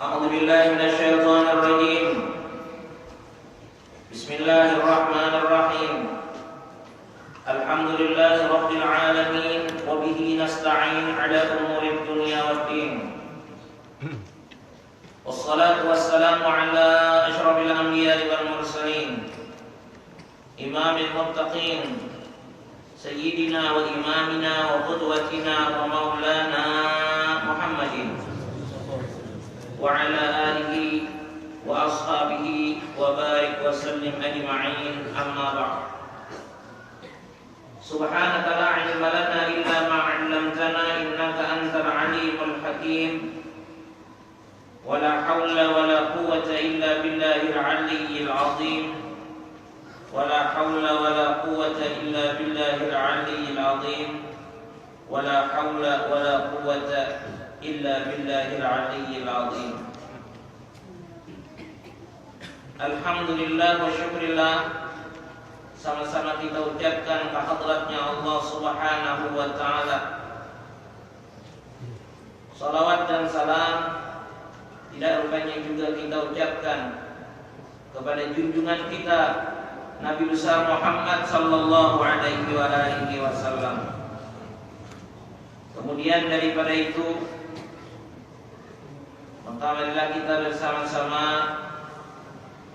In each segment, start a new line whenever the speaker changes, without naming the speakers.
أعوذ بالله من الشيطان الرجيم. بسم الله الرحمن الرحيم. الحمد لله رب العالمين وبه نستعين على أمور الدنيا والدين. والصلاة والسلام على أشرف الأنبياء والمرسلين إمام المتقين سيدنا وإمامنا وقدوتنا ومولانا محمد وعلى آله وأصحابه وبارك وسلم أجمعين. أما بعد. سبحانك لا علم لنا إلا ما علمتنا إنك أنت العليم الحكيم. ولا حول ولا قوة إلا بالله العلي العظيم. ولا حول ولا قوة إلا بالله العلي العظيم. ولا حول ولا قوة إلا بالله العلي العظيم. Alhamdulillah wa syukurillah. Sama-sama kita ucapkan kehadratnya Allah Subhanahu wa ta'ala. Salawat dan salam tidak rupanya juga kita ucapkan kepada junjungan kita Nabi besar Muhammad sallallahu alaihi wa alihi wasallam. Kemudian daripada itu, maka marilah kita bersama-sama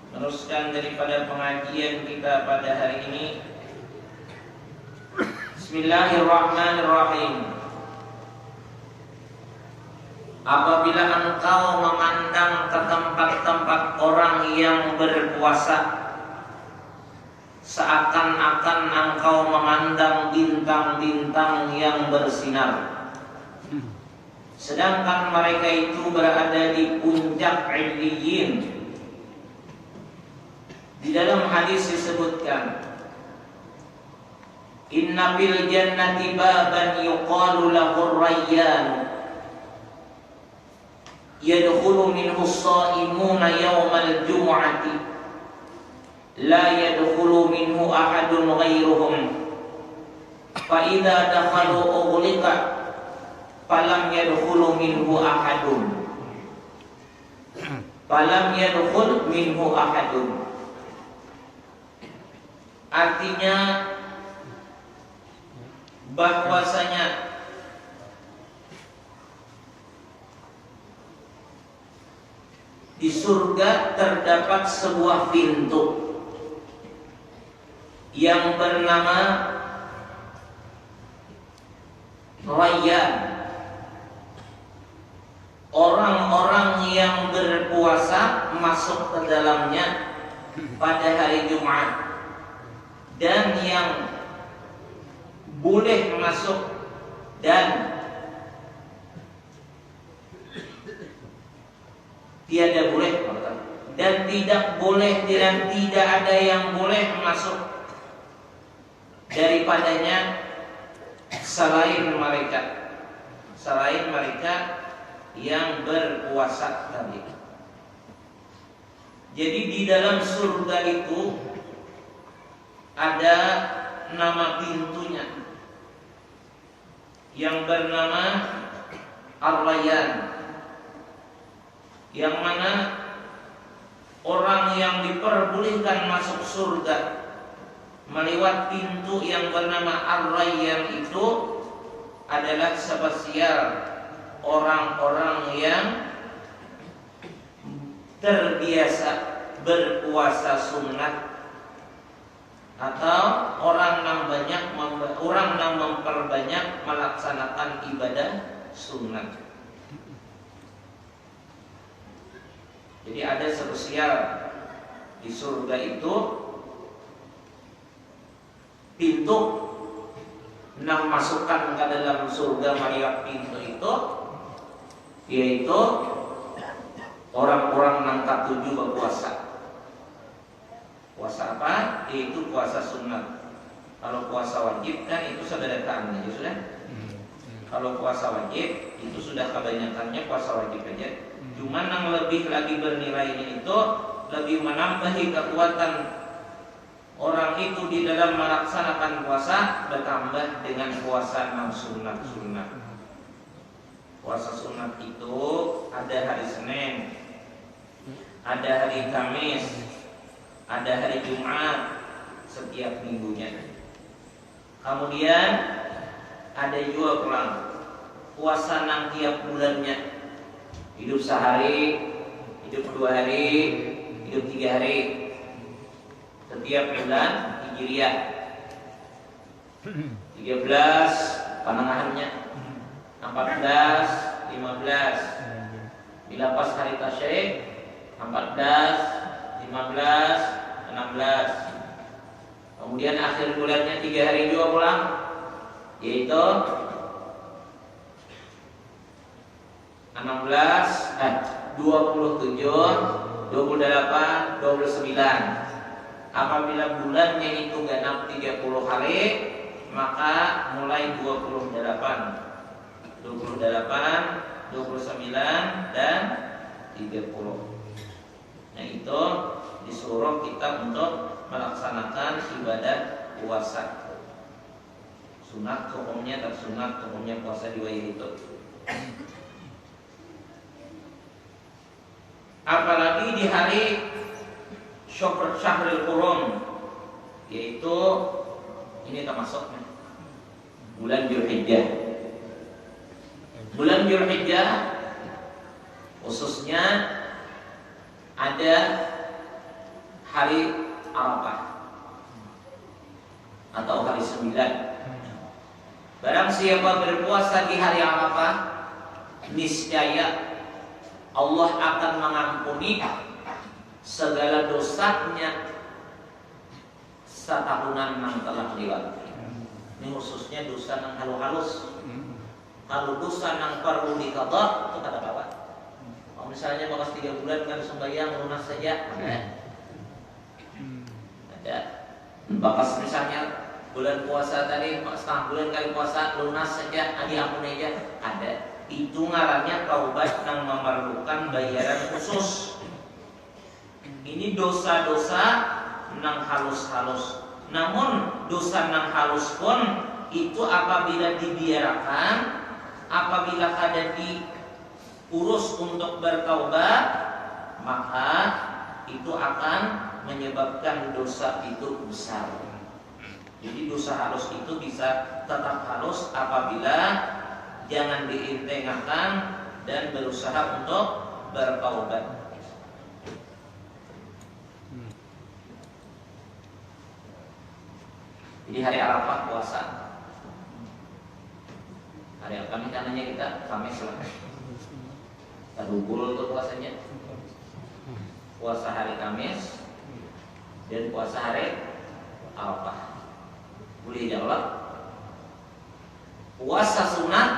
meneruskan daripada pengajian kita pada hari ini. Bismillahirrahmanirrahim. Apabila engkau memandang ke tempat-tempat orang yang berpuasa, seakan-akan engkau memandang bintang-bintang yang bersinar, sedangkan mereka itu berada di puncak Illiyin. Di dalam hadis disebutkan, inna fil jannati baban yuqalu lahu Rayyan, yadkhulu minhu as-sha'imuna yawmal jum'ati, la yadkhulu minhu ahadun ghairuhum, fa idza dakhalu ughliqa falam yadkhulu minhu ahadun, falam yadkhul minhu ahadun. Artinya bahwasanya di surga terdapat sebuah pintu yang bernama Rayyan. Orang-orang yang berpuasa masuk ke dalamnya pada hari Jumat, dan yang boleh masuk dan tiada boleh, dan tidak boleh dan tidak ada yang boleh masuk daripadanya selain mereka yang berpuasa tadi. Jadi di dalam surga itu ada nama pintunya yang bernama Ar-Rayyan, yang mana orang yang diperbolehkan masuk surga melewat pintu yang bernama Ar-Rayyan itu adalah spesial orang-orang yang terbiasa berpuasa sunat, atau orang yang memperbanyak melaksanakan ibadah sunat. Jadi ada spesial di surga itu pintu yang masukkan ke dalam surga melewat pintu itu, yaitu orang-orang yang katuju berpuasa. Puasa apa? Yaitu puasa sunat. Kalau puasa wajib kan itu sederhana aja sudah. Kalau puasa wajib itu sudah kebanyakannya puasa wajib aja. Cuman yang lebih lagi bernilainya itu lebih menambahi kekuatan orang itu di dalam melaksanakan puasa, bertambah dengan puasa non sunat. Puasa sunat itu ada hari Senin, ada hari Kamis, ada hari Jumat setiap minggunya. Kemudian ada juga pulang puasa nang tiap bulannya. Hidup sehari, hidup 2 hari, hidup 3 hari. Setiap bulan Hijriah 13 panangahannya, 14, 15. Bila pas hari tasyrik 14, 15, 16. Kemudian akhir bulannya 3 hari juga pulang, yaitu 27, 28, 29. Apabila bulannya itu genap 30 hari, maka mulai 28, 29 dan 30. Nah itu disuruh kita untuk melaksanakan ibadah puasa. Sunat hukumnya dan sunat hukumnya puasa di wajib itu. Apalagi di hari Syahrul Qurum, yaitu ini termasuknya bulan Dzulhijjah. Bulan Dzulhijjah khususnya ada hari Arafah atau hari 9. Barang siapa berpuasa di hari Arafah, niscaya Allah akan mengampuni segala dosanya setahunan yang telah lewat. Ini khususnya dosa yang halus-halus. Kalau dosa yang perlu diqadha itu kata kawan. Kalau misalnya bakas 3 bulan kan sembahyang lunas saja, ada. Bakas misalnya bulan puasa tadi setengah bulan kali puasa lunas saja, diampuni aja, ada. Itu ngarannya taubat yang memerlukan bayaran khusus. Ini dosa-dosa nang halus-halus. Namun dosa nang halus pun itu apabila dibiarkan, apabila kada diurus untuk bertaubat, maka itu akan menyebabkan dosa itu besar. Jadi dosa halus itu bisa tetap halus apabila jangan diintengakan dan berusaha untuk bertaubat. Jadi hari Arafah puasa. Hari apa nih kanannya kita? Kamis lah. Terhubul untuk puasanya. Puasa hari Kamis dan puasa hari Arafah. Boleh jawab? Puasa sunat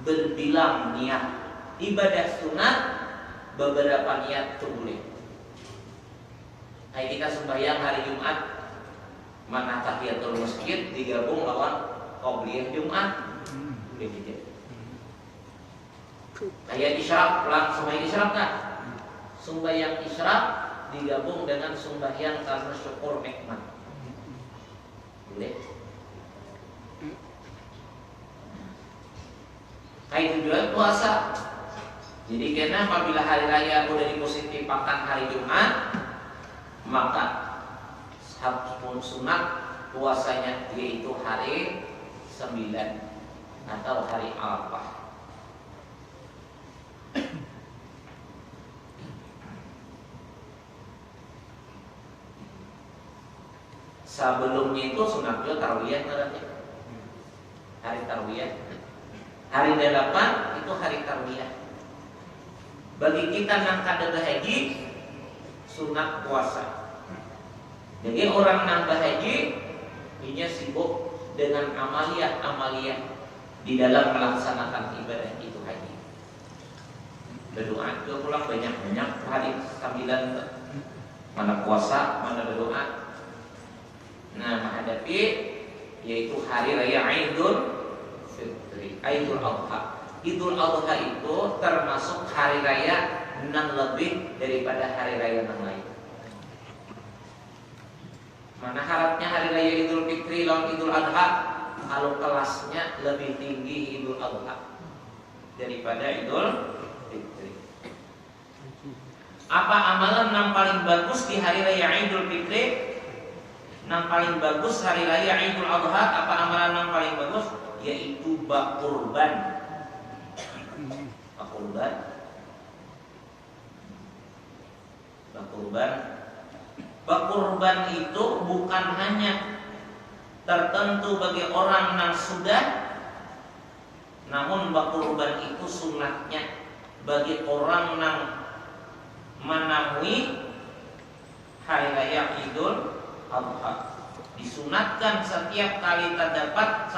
berbilang niat. Ibadah sunat beberapa niat itu boleh. Kayak kita sembahyang hari Jumat, mana tahiyatul masjid digabung lawan qobliyah Jumat, boleh gitu. Kayak isyraq, pulang sembahyang isyraq kan? Sembahyang isyraq digabung dengan sembahyang karena syukur nikmat, boleh. Kayak tujuan puasa. Jadi karena apabila hari raya udah dipositifkan hari Jumat, maka pun sunat puasanya yaitu hari 9 atau hari Arafah. Sebelumnya itu sunat juga tarwiyah namanya. Hari tarwiyah. Hari 8 itu hari tarwiyah. Bagi kita yang kada berhaji, sunat puasa. Jadi orang yang berhaji dia sibuk dengan amaliyah di dalam melaksanakan ibadah itu haji. Berdoa juga pulang banyak-banyak hari 9, mana puasa, mana berdoa. Nah, menghadapi yaitu hari raya Idul Fitri, Idul Adha. Idul Adha itu termasuk hari raya yang lebih daripada hari raya yang lain. Mana harapnya hari raya Idul Fitri lawan Idul Adha, kalau kelasnya lebih tinggi Idul Adha. daripada Idul Fitri. Apa amalan yang paling bagus di hari raya Idul Fitri? Yang paling bagus hari raya Idul Adha, apa amalan yang paling bagus? Yaitu bakurban. Bakurban itu bukan hanya tertentu bagi orang yang sudah, namun bakurban itu sunatnya bagi orang yang menaungi hari raya Idul Adha. Disunatkan setiap kali terdapat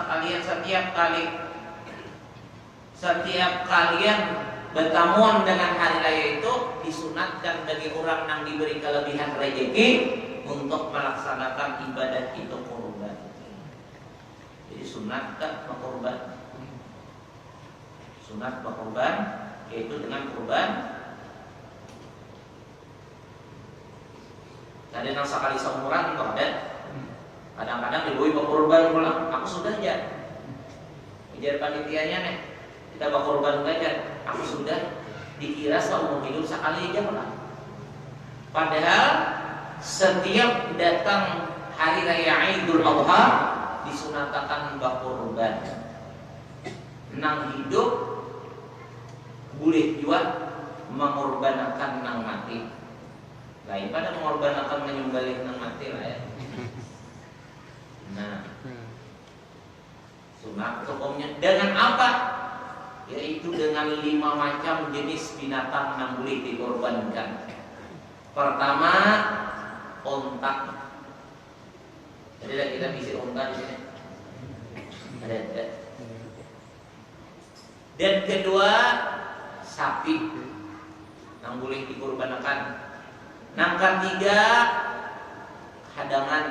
setiap kalian bertamuan dengan hari raya itu, disunatkan bagi orang yang diberi kelebihan rezeki untuk melaksanakan ibadah itu kurban. Jadi sunatkan berkurban. Sunat berkurban yaitu dengan kurban. Ada yang sekali seumuran atau ada? Kadang-kadang dibui berkurban pulang. Aku sudah aja. Ujar panitianya nih, kita berkurban aja. Aku sudah, dikira seumur hidup sekali aja pulang. Padahal setiap datang hari raya Idul Adha disunatkan berkurban. Nang hidup boleh juga mengorbankan nang mati. Lain pada mengorbankan menyembelih nang mati lah ya. Nah, sunat hukumnya dengan apa? Yaitu dengan 5 macam jenis binatang yang boleh dikorbankan. Pertama, onta. Jadi kita bisa onta di sini. Ada. Dan kedua, sapi yang boleh dikorbankan. Yang ketiga, hadangan.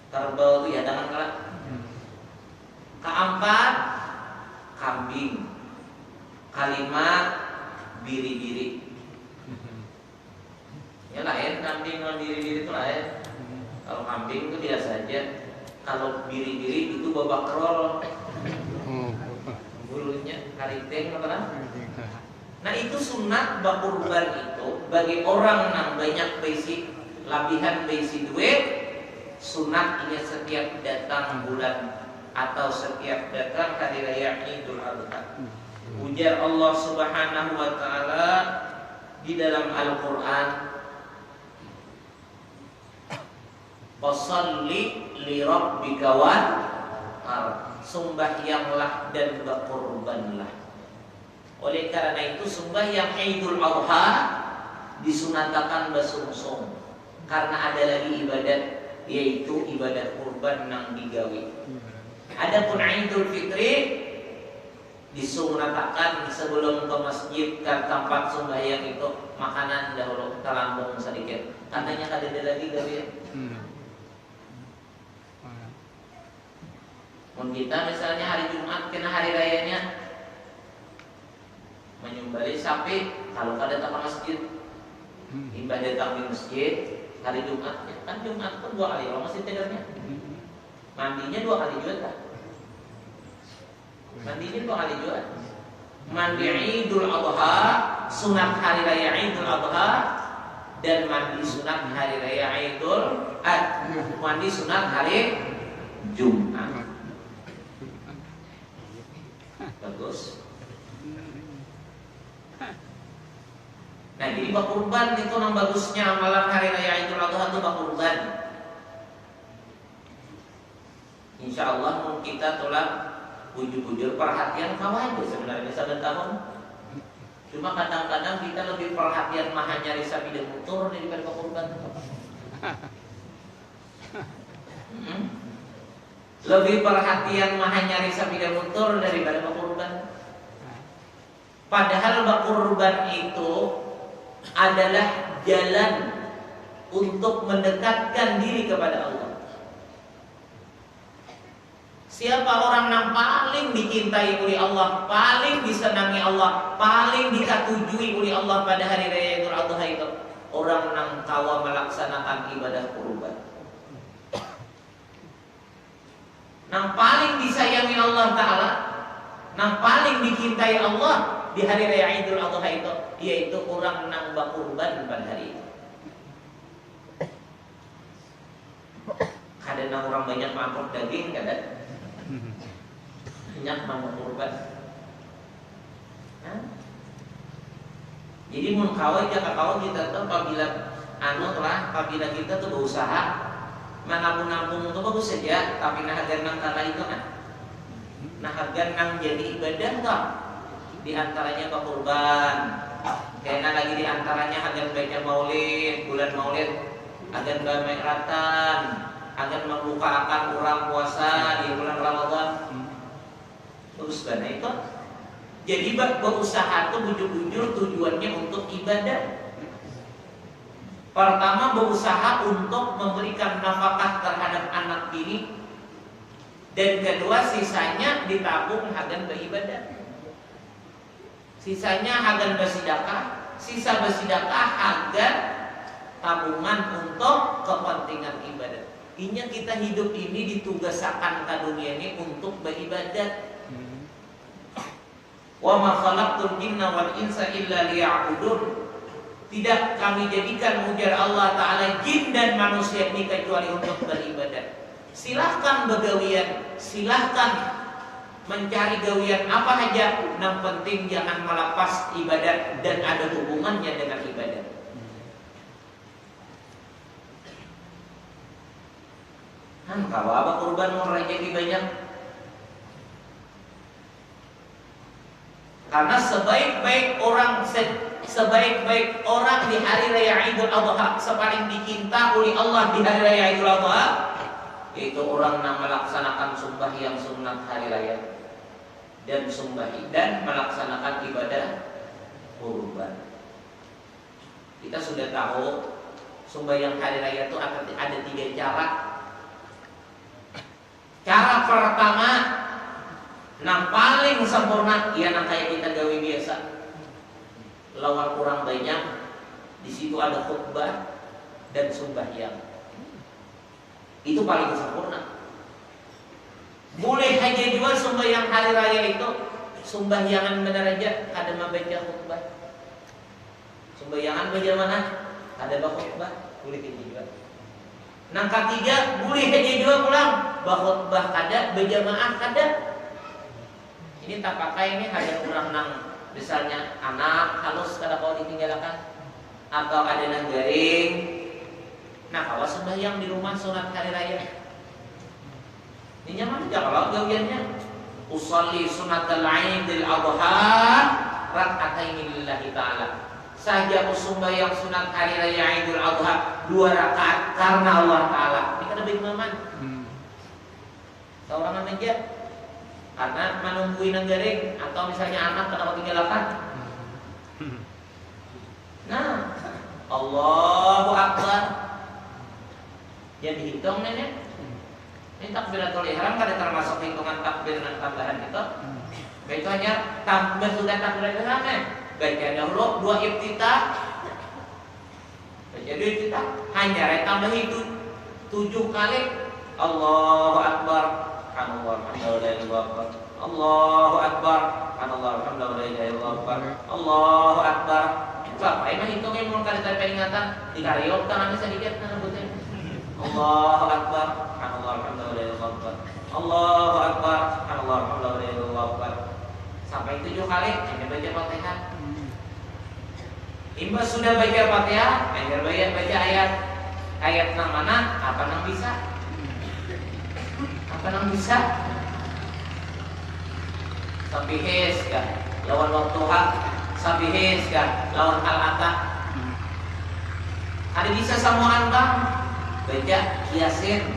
Kerbau itu hadangan kalah. Keempat, kambing. Kelima, biri-biri. Ya lain, kambing dan biri-biri itu lain. Kalau kambing itu biasa saja. Kalau biri-biri itu babak rol. Bulunya kariting apa? Nah itu sunat bakurban itu bagi orang yang banyak besi labihan besi duit. Sunatnya setiap datang bulan atau setiap datang hari raya Idul Adha. Ujar Allah Subhanahu wa taala di dalam Al-Qur'an, "Fasholli li rabbika wanhar." Sembahyanglah dan berkorbanlah. Oleh karena itu sembahyang Idul Adha disunatkan bersungsung karena ada lagi ibadat, yaitu ibadat kurban yang digawe. Adapun Idul Fitri disunatkan sebelum ke masjid ke tempat sembahyang itu makanan dahulu kita lambung sedikit. Katanya kada ada lagi gawe. Mun kita misalnya hari Jumat kena hari rayanya menyembelih sapi, kalau kada tak ke masjid ibadah di masjid hari Jumat, kan Jumat pun 2 kali kalau masih tidurnya. Mandinya 2 kali juga tak? Mandinya 2 kali juga. Mandi Idul Adha, sunat hari raya Idul Adha, dan mandi sunat hari raya mandi sunat hari Jumat. Bagus. Nah jadi bakurban itu yang bagusnya malam hari raya Idul Adha itu bakurban. Insya Allah kita telah bujur-bujur perhatian kawan sebenarnya 1 tahun. Cuma kadang-kadang kita lebih perhatian maha nyari sapi dan motor daripada bakurban. Lebih perhatian maha nyari sapi dan motor daripada bakurban. Padahal bakurban itu adalah jalan untuk mendekatkan diri kepada Allah. Siapa orang yang paling dicintai oleh Allah, paling disenangi Allah, paling dikatujui oleh Allah pada hari raya Idul Adha itu? Orang yang tahu melaksanakan ibadah kurban. Yang paling disayangi Allah Ta'ala, Nah paling dicintai Allah di hari raya Idul Adha itu, yaitu orang nang bakurban pada hari itu. Kadang orang banyak mampir daging, kadang banyak mampir kurban. Nah, jadi mun kawin jaka kawin kita tuh apabila kita tuh berusaha menabung-nabung itu bagus saja, tapi nah harga nang kala itu kan, nah harga nang jadi ibadah toh, di antaranya kurban, karena lagi di antaranya agar baca maulid, bulan maulid, agar bermeratan, agar membukakan orang puasa di bulan Ramadan, terus karena itu. Jadi berusaha itu bujur-bujur tujuannya untuk ibadah. Pertama berusaha untuk memberikan nafkah terhadap anak ini, dan kedua sisanya ditabung hagan beribadah. Sisanya hagan bersedekah, sisa bersedekah hagan tabungan untuk kepentingan ibadah. Intinya kita hidup ini ditugaskan ke dunia ini untuk beribadah. Wa ma khalaqtul jinna wal insa illa liya'budun. Tidak kami jadikan ujar Allah Ta'ala jin dan manusia ini kecuali untuk beribadah. Silahkan begawian, silahkan mencari gawian apa saja, yang penting jangan melepas ibadah dan ada hubungannya dengan ibadah. Kalau apa kurban mau rezeki banyak. Karena sebaik-baik orang di hari raya Idul Adha, sepaling dicinta oleh Allah di hari raya Idul Adha, yaitu orang yang melaksanakan sembahyang sunat hari raya dan melaksanakan ibadah kurban. Kita sudah tahu sembahyang hari raya itu ada 3 cara. Cara pertama, nah paling sempurna, ya nah kayak kita gawe biasa. Lawan kurang banyak, di situ ada khutbah dan sembahyang. Itu paling sempurna. Boleh aja juga sembahyang hari raya itu sembahyangan benar aja, ada membaca khutbah. Sembahyangan baca mana? Ada khutbah, boleh aja juga. Nah ketiga, boleh aja juga pulang, khutbah kada, berjamaah kada. Ini tak pakai ini ada kurang nang misalnya anak halus kada kau ditinggalkan atau ada nang garing. Nah kalau sembahyang di rumah sunat hari raya ini nyaman aja kalau gawiannya usolli sunatal Idul Adha rak'ataini lillahi ta'ala. Saja sembahyang sunat hari raya Idul Adha 2 rakaat karena Allah Ta'ala. Ini kan lebih nyaman. Seorang aja karena menungguin yang garing atau misalnya anak kenapa tinggalkan. Nah, Allahu Akbar. Jadi hitung nenek. Ini takbiratul ihram kada termasuk hitungan takbir dan tambahan itu. Itu hanya tambah sudah takbiratul ihram. Baca dahulu 2 iftitah. Baca 2 iftitah hanya tambah itu 7 kali Allahu Akbar. Allahu Akbar. Allahu Akbar. Allahu Akbar. Apa ini hitungnya mun kada peringatan dikariok tangannya sedikit nanggutin. Allahu Akbar. Allahu Akbar. Allahu Akbar. Sampai 7 kali ini baca Fatihah. Imbas sudah baca Fatihah, baca ayat. Ayat nang mana? Apa nang bisa? Apa nang bisa? Sabihis kah? Lawan waktu hak. Sabihis kah? Lawan al-atah. Ada bisa samuan bang? Baca Yasin.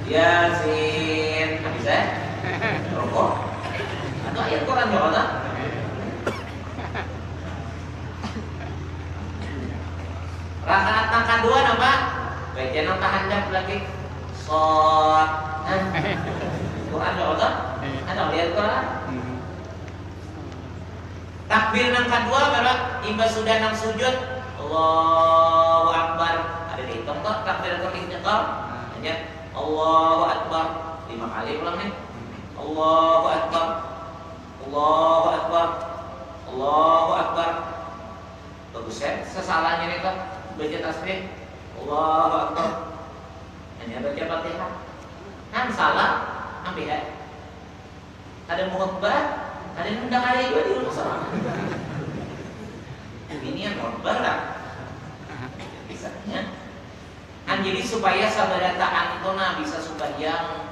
Yasin. Ada bisa? Rokok. Atau ayat Quran juga. Rakaat yang kedua apa? Baca nang tahandap lagi. Shod. Quran juga. Ada lihat Quran. Takbir yang kedua berapa? Imbas sudah nang sujud, Allahu Akbar. Ada dihitung toh takbir yang ketiga. Hanya Allahu Akbar 5 kali ulang nih. Allahu Akbar, Allahu Akbar, Allahu Akbar. Bagus ya, sesalahnya nih Pak, baca tasbih, Allahu Akbar. Hanya baca Fatihah. Kan salah, ambil ya. Ada khutbah, ada yang undang ada juga di rumah sama. Ini yang khutbah lah. Bisanya. Kan jadi supaya sabadata antona bisa sembahyang.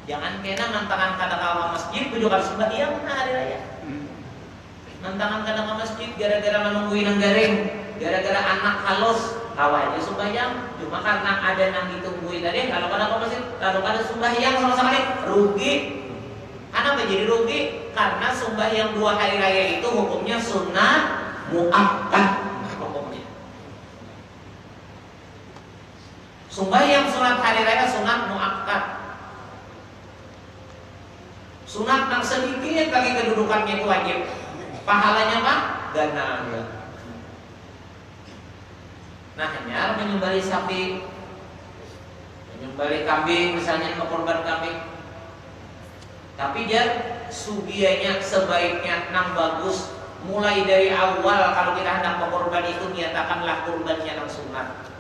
Jangan kena mantangan kadang-kadang masjid kujukan sembahyang nah hari raya. Mantangan kadang masjid gara-gara menungguin yang garing, gara-gara anak halus awalnya sembahyang, cuma karena ada yang ditungguin tadi kalau pada masjid, kalau pada sembahyang sama sekali rugi. Kenapa jadi rugi? Karena sembahyang 2 hari raya itu hukumnya sunnah muakkad hukumnya. Sembahyang sunat hari raya sunat muakkad. Sunat yang sedikit lagi kedudukannya itu wajib. Pahalanya apa? Ganda. Nah, hanya menyembelih sapi, menyembelih kambing, misalnya mau korban kambing. Tapi dia sugianya sebaiknya nang bagus. Mulai dari awal kalau kita hendak berkorban itu nyatakanlah kurbannya nang sunat.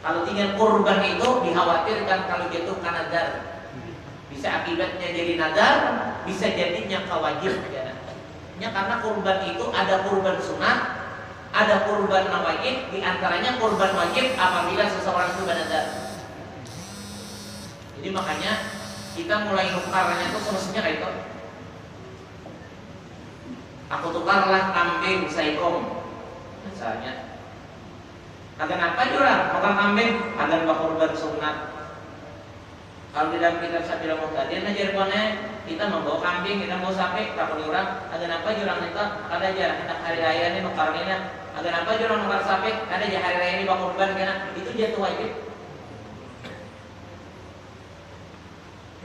Kalau tinggal kurban itu dikhawatirkan kalau jatuh karena nadar. Bisa akibatnya jadi nadar, bisa jadinya kawajib. Ya, karena kurban itu ada kurban sunat, ada kurban wajib. Di antaranya kurban wajib apabila seseorang itu bernadar. Jadi makanya kita mulai nukarnya itu semestinya kayak itu. Aku tukarlah kambing saikom, misalnya. Agar apa juga? Makan kambing agar kurban sunat. Kalau di dalam kitab Sabilul Muhtadin ajarkannya kita membawa kambing, kita membawa sapi, takut orang. Agar apa jurang itu? Ada aja kita hari raya ini nukarnya. Agar apa jurang nukar sapi? Ada aja hari raya ini bakal kurban karena itu jatuh wajib.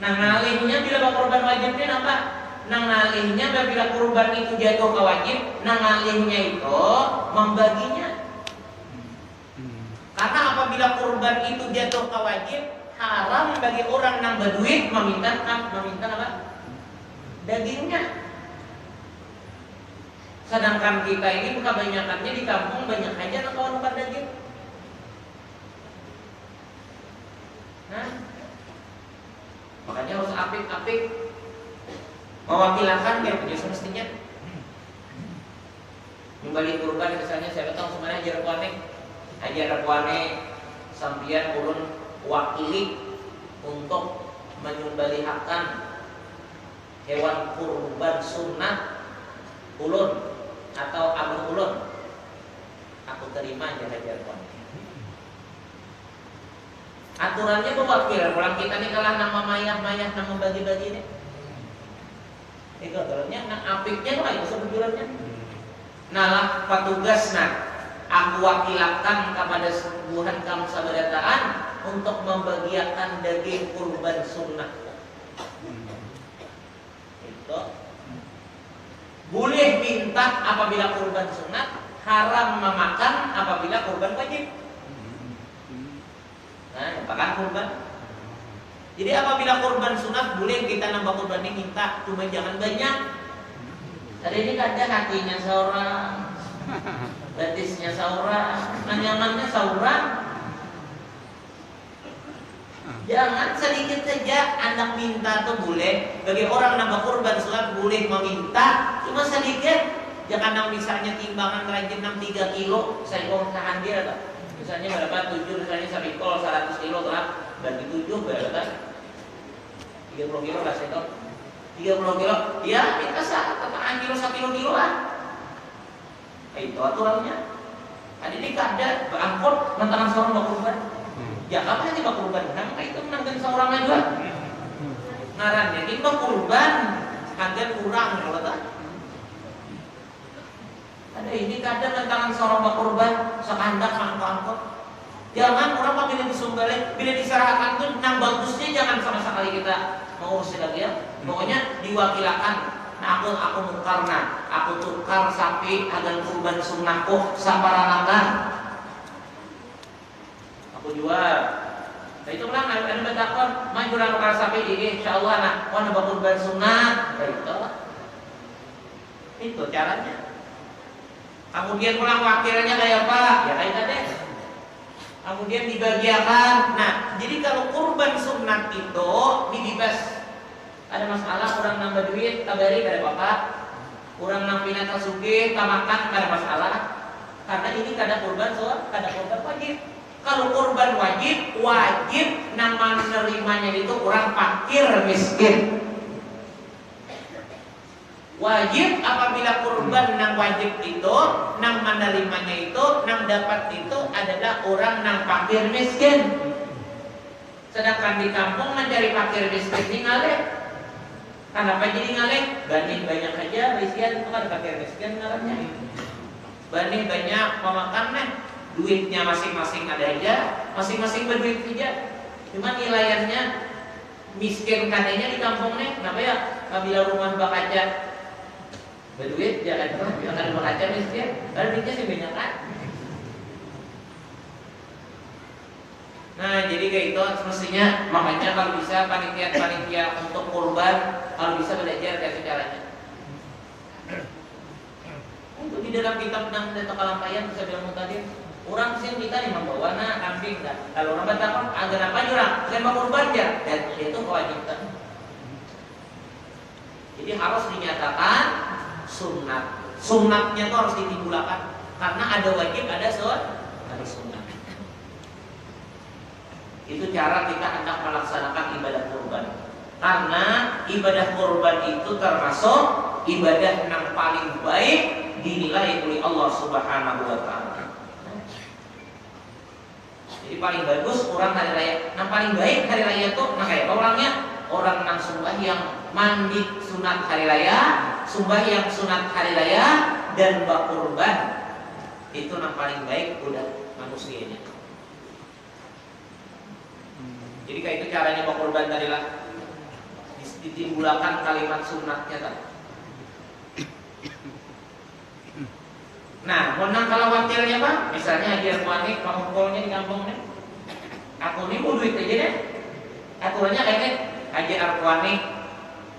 Nah ngalihnya bila bakal kurban wajibnya apa? Nah ngalihnya bila kurban itu jatuh ke wajib, nah ngalihnya itu membaginya. Karena apabila kurban itu jatuh ke wajib, haram bagi orang yang berduit meminta apa? Dagingnya. Sedangkan kita ini kebanyakannya di kampung banyak aja kawan daging. Nah, makanya harus apik-apik mewakilakan yang punya semestinya. Kembali kurban misalnya saya tahu sebenarnya ajar repuane sampian ulun wakili untuk menyembelihkan hewan kurban sunnah ulun atau abu ulun, aku terima jalan-jalan. Aturannya mewakil, pulang kita nih kalah nama mayah nama bagi-bagi nih. Itu aturannya, nah apiknya lah itu sebujurannya. Nalah petugas aku wakilakan kepada sebuah kaum sabadataan untuk membagiakan daging kurban sunnah. Itu boleh minta apabila kurban sunnah, haram memakan apabila kurban wajib. Nah, apakah kurban? Jadi apabila kurban sunnah boleh kita nambah kurban ini minta, cuma jangan banyak. Tadi ini kadang hatinya seorang, batisnya seorang, nyamannya seorang. Jangan sedikit saja anak minta tuh boleh. Bagi orang nambah kurban sunnah boleh meminta, cuma sedikit. Jangan yang misalnya timbangan rajin 63 kilo, saya mau tahan dia atau misalnya berapa 7 misalnya sampai kol 100 kilo lah, bagi 7 berapa? 30 kilo lah saya tahu. 30 kilo, ya kita tahan kilo 1 kilo lah. Itu aturannya. Ada di kada berangkut mentangan seorang mau kurban. Ya apa sih mau kurban? Nah itu menangkan seorang aja. Ngarannya ini mau kurban, harga kurang kalau tak. Ada ini kadang mentangan seorang mau kurban, sekandak angkot. Jangan orang memilih disembelih, bila diserahkan tuh yang bagusnya jangan sama sekali kita mengurus lagi ya. Pokoknya diwakilakan. Nah, aku mukarna, aku tukar sapi agar kurban sunnahku saparanakan. Aku jual Nah itu ulang anu batakon, mah urang bakal sapi ini insyaallah anak wana kurban sunat. Itu caranya. Kemudian ulang wakilnya kayak apa? Ya kayak tadi. Kemudian dibagiakan. Nah, jadi kalau kurban sunat itu dibebas. Ada masalah orang nambah duit, kabari kada bapak. Orang nampina tasugih, kamakan kada masalah. Karena ini kada kurban kada kurban wajib. Kalau kurban wajib nang menerimanya itu orang fakir miskin. Wajib apabila kurban nang wajib itu, nang menerimanya itu, nang dapat itu adalah orang nang fakir miskin. Sedangkan di kampung mencari fakir miskin ini ngalih. Kenapa jadi ngalih? Banding banyak aja risian itu kan fakir miskin ngalahnya. Banding banyak pemakan duitnya masing-masing ada aja, masing-masing berduit aja. Cuma nilaiannya miskin katanya di kampung kenapa ya? Apabila rumah bakaca berduit jangan bakaca miskin, karena duitnya sih banyak kan. Nah jadi kayak itu semestinya, makanya kalau bisa panitia untuk kurban kalau bisa belajar kayak caranya. Untuk di dalam kitab tentang data kalampayan bisa bilang tadi, orang sih kita nih membawa kambing dah. Kalau orang bertakon agar apa jurang, lembah kurban ya, dan itu kewajiban. Jadi harus dinyatakan sunat. Sunatnya itu harus ditimbulkan karena ada wajib, ada sunat. Itu cara kita hendak melaksanakan ibadah kurban. Karena ibadah kurban itu termasuk ibadah yang paling baik dinilai oleh Allah Subhanahu wa taala. Jadi paling bagus orang hari raya. Yang paling baik hari raya itu kayak orangnya orang nang sembahyang mandi sunat hari raya, sembahyang sunat hari raya dan berkurban. Itu yang paling baik udah manusianya. Jadi kayak itu caranya berkurban tadi lah. Ditimbulkan kalimat sunatnya tadi. Nah, menang kalau wakilnya Pak, misalnya haji arwani pengumpulnya di kampung nih. Aku nih mau duit aja deh. Aturannya kayak haji arwani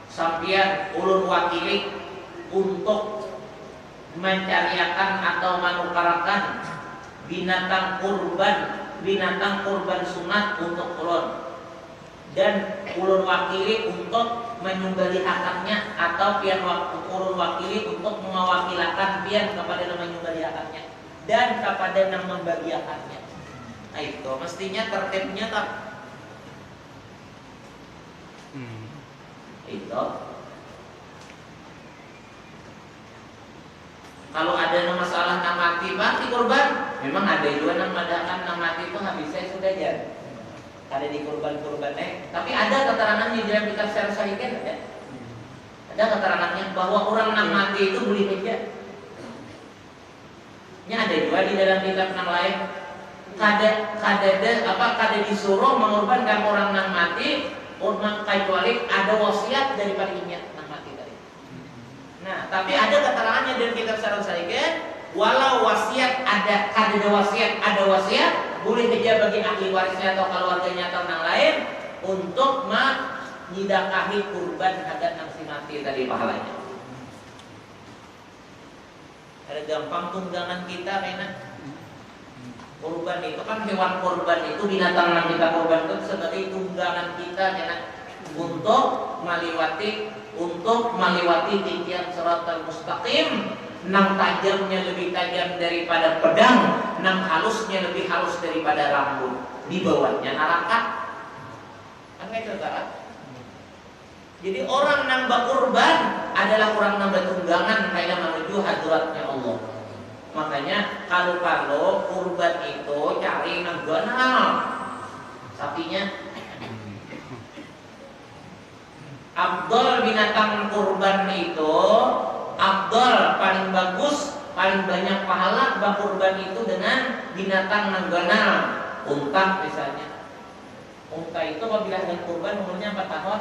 sampian ulun wakili untuk mencariakan atau menukarakan binatang kurban sunat untuk ulun. Dan ulun wakili untuk menyumbali akadnya atau pian ulun wakili untuk mewakilakan pian kepada yang menyumbali akadnya dan kepada yang membagi akadnya. Nah itu mestinya tertibnya tak. Itu kalau ada masalah nang mati mati kurban, memang ada juga nang madakan nang mati itu habis saya sudah jadi. Ada di kurban-kurbannya, tapi ada keterangannya di dalam kitab Syarah Sahihkan ya. Ada keterangannya bahwa orang nang mati itu boleh meja. Ini ada juga di dalam kitab yang lain. Kada disuruh mengorbankan orang nang mati, orang kecuali ada wasiat daripada ingat nang mati tadi. Nah, tapi ada keterangannya dalam kitab Syarah Sahihkan, walau wasiat ada wasiat boleh saja bagi ahli warisnya atau keluarganya atau orang lain untuk menyidakahi kurban agar nang si mati tadi pahalanya. Ada gampang tunggangan kita kayaknya. Kurban itu kan hewan kurban itu binatang yang kita kurban itu sebagai tunggangan kita kayaknya untuk melewati titian siratal mustaqim. Nang tajamnya lebih tajam daripada pedang, nang halusnya lebih halus daripada rambut. Di bawahnya neraka. Kan itu cara. Jadi orang nang berkurban adalah orang nang bertunggangan kayak menuju hadratnya Allah. Makanya kalau kurban itu cari nang ganal sapinya. Abdul binatang kurban itu Abdul paling bagus, paling banyak pahala berkurban itu dengan binatang nangganal, unta misalnya. Unta itu apabila dengan kurban umurnya 4 tahun.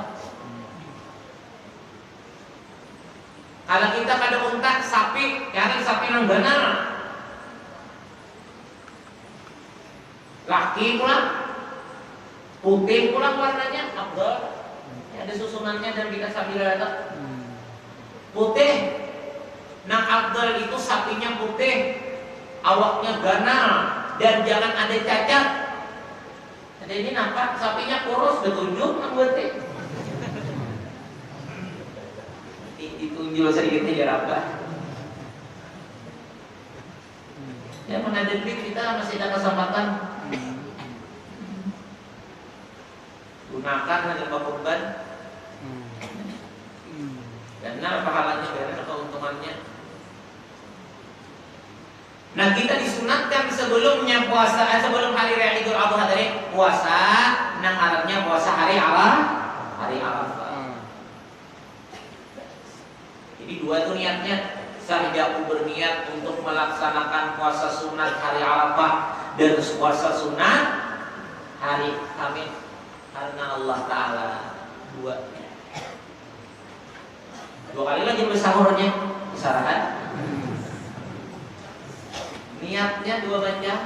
Kalau kita pada unta, sapi, cari sapi nangganal. Laki pula. Putih pulang warnanya afdal. Ada susunannya dan kita sambil lihat. Putih. Nah afdal itu sapinya putih, awaknya ganal dan jangan ada cacat. Jadi ini nampak sapinya kurus betunjuk putih. Ditunjuk sedikitnya biar apa? Ya menghadapi kita masih ada kesempatan. Gunakan dalam kurban. Karena pahalanya, karena keuntungannya. Nah kita disunatkan sebelumnya puasa, sebelum hari raya Idul Adha tadi puasa, nang Arabnya puasa hari Arafah. Jadi dua itu niatnya. Saya berniat untuk melaksanakan puasa sunat hari Arafah dan puasa sunat hari Kamis karena Allah Taala. Dua kali lagi bersahurnya kesarahan. Niatnya dua macam.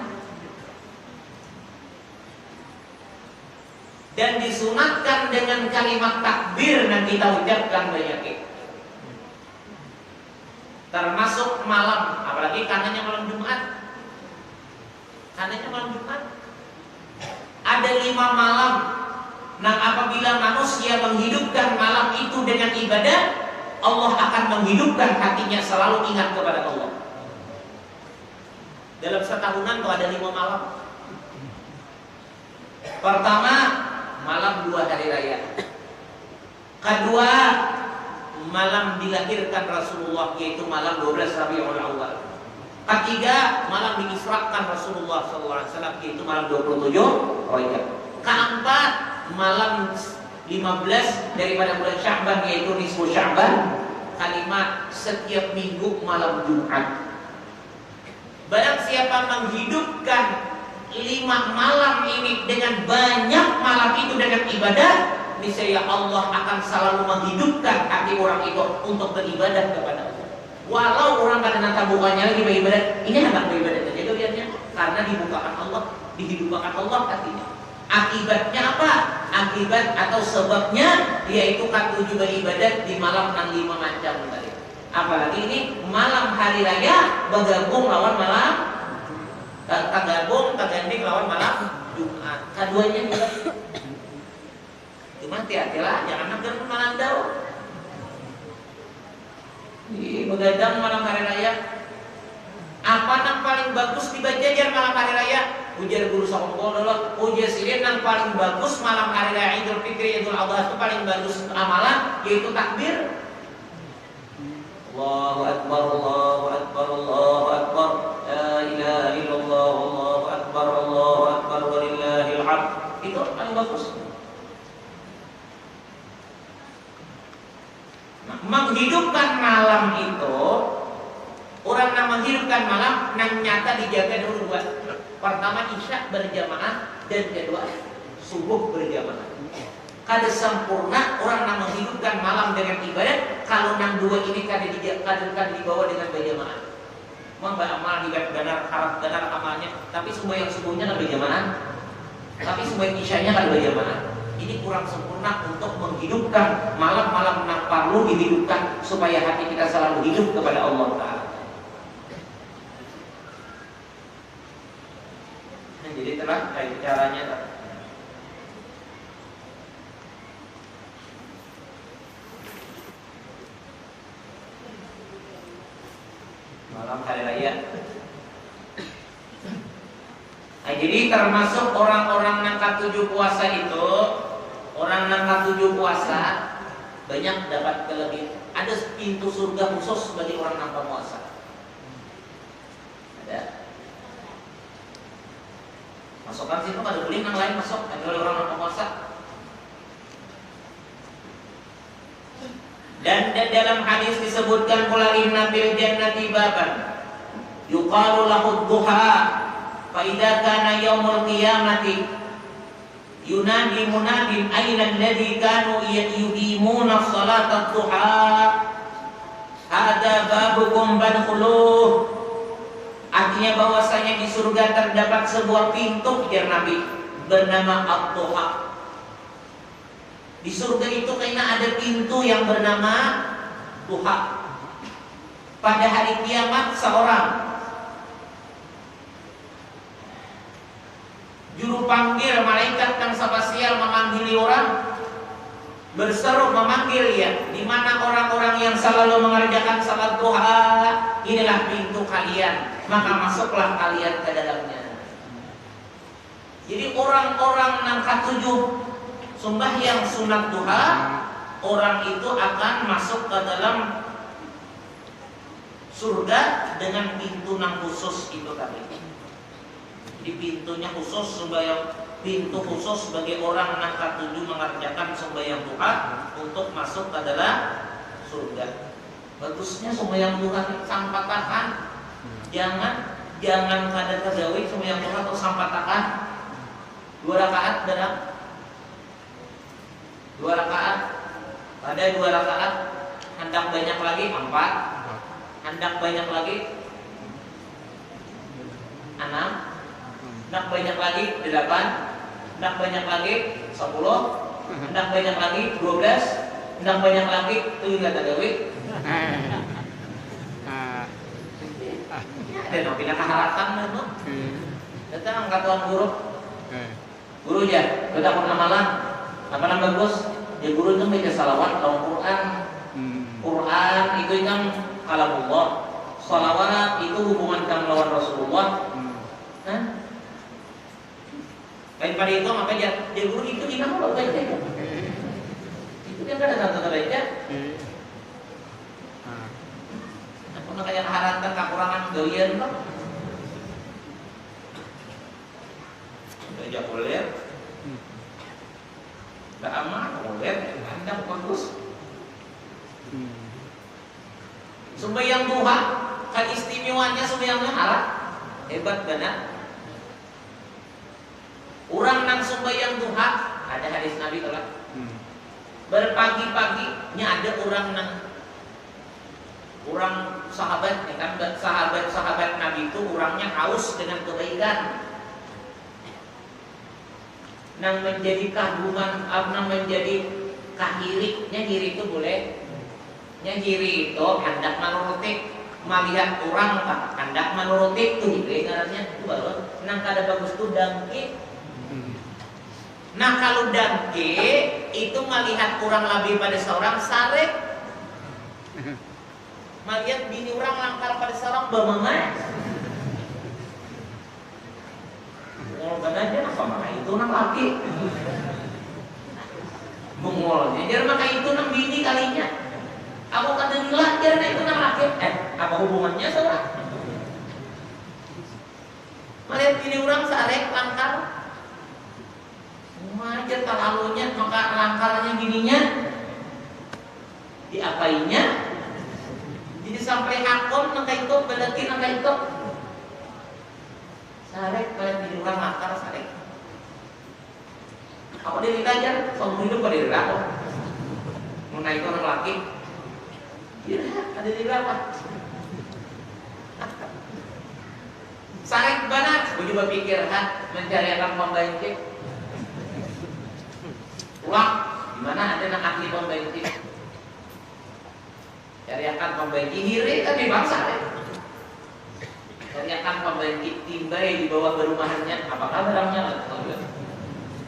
Dan disunatkan dengan kalimat takbir yang kita ucapkan banyak. Termasuk malam, apalagi karenanya malam Jumat. Karenanya malam Jumat. Ada 5 malam. Nah apabila manusia menghidupkan malam itu dengan ibadah, Allah akan menghidupkan hatinya selalu ingat kepada Allah. Dalam setahunan tuh ada 5 malam. Pertama, malam 2 hari raya. Kedua, malam dilahirkan Rasulullah, yaitu malam 12 Rabiul Awal. Ketiga, malam diisrakan Rasulullah SAW, yaitu malam 27 Rajab. Keempat, malam 15 daripada bulan Sya'ban, yaitu nisfu Sya'ban. Kelima, setiap minggu malam Jumat. Barang siapa menghidupkan 5 malam ini dengan banyak malam itu dengan ibadah, niscaya Allah akan selalu menghidupkan hati orang itu untuk beribadah kepada Allah. Walau orang kadang tabungannya lagi beribadah, ini anak beribadah saja kelihatannya, karena dibukakan Allah, dihidupkan Allah hatinya. Akibatnya apa? Akibat atau sebabnya yaitu katu juga ibadat di malam 5 macam tadi. Apalagi ini malam hari raya bergabung lawan malam terganding lawan malam Jumat. Keduanya juga. Cuma hati-hatilah, jangan nakal malam daun. Di begadang malam hari raya. Apa yang paling bagus dibaca malam hari raya? Ujar guru songkol dulu. Ujar silin yang paling bagus malam hari raya Idul Fitri, Idul Adha itu paling bagus amalan yaitu takbir. Allahu Akbar, Allahu Akbar, Allahu Akbar. La ilaha illallah, Allahu Akbar, Allahu Akbar, walillahil hamd. Itu paling bagus. Menghidupkan malam itu, orang yang menghidupkan malam yang nyata dijaga dulu 2. Pertama isya berjamaah dan kedua subuh berjamaah. Kada sempurna orang yang menghidupkan malam dengan ibadat kalau yang 2 ini kada dibawa dengan berjamaah. Maka amal benar harap benar amalnya, tapi semua yang subuhnya kan berjamaah, tapi semua yang isyanya kan berjamaah. Ini kurang sempurna untuk menghidupkan malam-malam yang perlu dihidupkan supaya hati kita selalu hidup kepada Allah Ta'ala. Nah, jadi telah caranya. Malam hari raya. Nah, jadi termasuk orang-orang yang ke-7 puasa itu, orang yang ke-7 puasa banyak dapat kelebihan. Ada pintu surga khusus bagi orang yang puasa. Ada. Masukkan situ kada boleh yang lain masuk, kecuali orang yang puasa. Dan dalam hadis disebutkan pula inna fil jannati baban yuqalu lahu duha fa idza kana yaumul qiyamati yunadi munadin aina alladhi kanu yuqimuna salata duha hada babukum badkhuluh. Artinya bahwasanya di surga terdapat sebuah pintu, ujar Nabi. bernama At-Tuha. Di surga itu kayaknya ada pintu yang bernama Tuha. Pada hari kiamat seorang juru panggil malaikat yang spasial memanggil orang, berseru memanggil ya, di mana orang-orang yang selalu mengerjakan salat duha, inilah pintu kalian, maka masuklah kalian ke dalamnya. Jadi orang-orang yang ketujuh sembahyang sunat duha, orang itu akan masuk ke dalam surga dengan pintu yang khusus itu tadi. Di pintunya khusus sembahyang, pintu khusus bagi orang yang ketujuh mengerjakan sembahyang duha untuk masuk ke dalam surga. Bagusnya sembahyang duha sampatakan, jangan kada terjauhi sembahyang duha atau sampatakan 2 rakaat dalam 2 rakaat, pada 2 rakaat hendak banyak lagi 4, hendak banyak lagi 6, hendak banyak lagi 8, hendak banyak lagi 10, hendak banyak lagi 12, hendak banyak lagi itu juga tadawi. Ada no pindah keharatan no. Datang angkatan guru ya, kita pernah malam apa nama bagus? Ya guru itu baca salawat dalam Quran. Quran itu kan kalamullah. Salawat itu hubungan kamu lawan Rasulullah. Daripada itu apa aja? Ya guru itu di mana lo baca? Itu dia kan ada tanda baca. Apa kayak haratan kekurangan gawian kok? Baca kuliah. Tak aman, kuliah. Anda bagus. Sembahyang duha, kan istimewanya sembahyangnya haram. Hebat benar. Orang nang sembahyang duha, ada hadis Nabi telah. Berpagi-paginya ada orang nang sahabat, kan sahabat Nabi itu orangnya haus dengan kebaikan. Nang menjadi kagungan, nang menjadi kahiriknya diri itu boleh. Nya diri itu hendak menuruti melihat orang hendak menuruti itu diri ngarannya itu baru nang kada bagus tuh dangki. Nah kalau dangki itu melihat orang lebih pada seorang sarek, melihat bini orang langkar pada seorang bamangan. Oh badannya apa maka itu nang laki. Mengolnya jadi maka itu nang bini kalinya. Aku kata dilajar itu nang laki. Apa hubungannya seorang? Melihat bini orang sarek langkar. Majar terlalunya maka langkarnya bininya diapainya. Jadi sampai akon nang itu berarti nang itu. Sarek kalau di orang makar sarek. Apa dia dikajar? Soal hidup pada diri aku. Mau naik orang laki. Ya ada di berapa? Sarek benar. Gue coba pikir kan mencari akan pembantu. Uang di mana ada nak ahli pembantu. Cari akan pembantu hiri tapi bangsa deh. Cari akan pembantu timbai di bawah berumahannya. Apakah barangnya?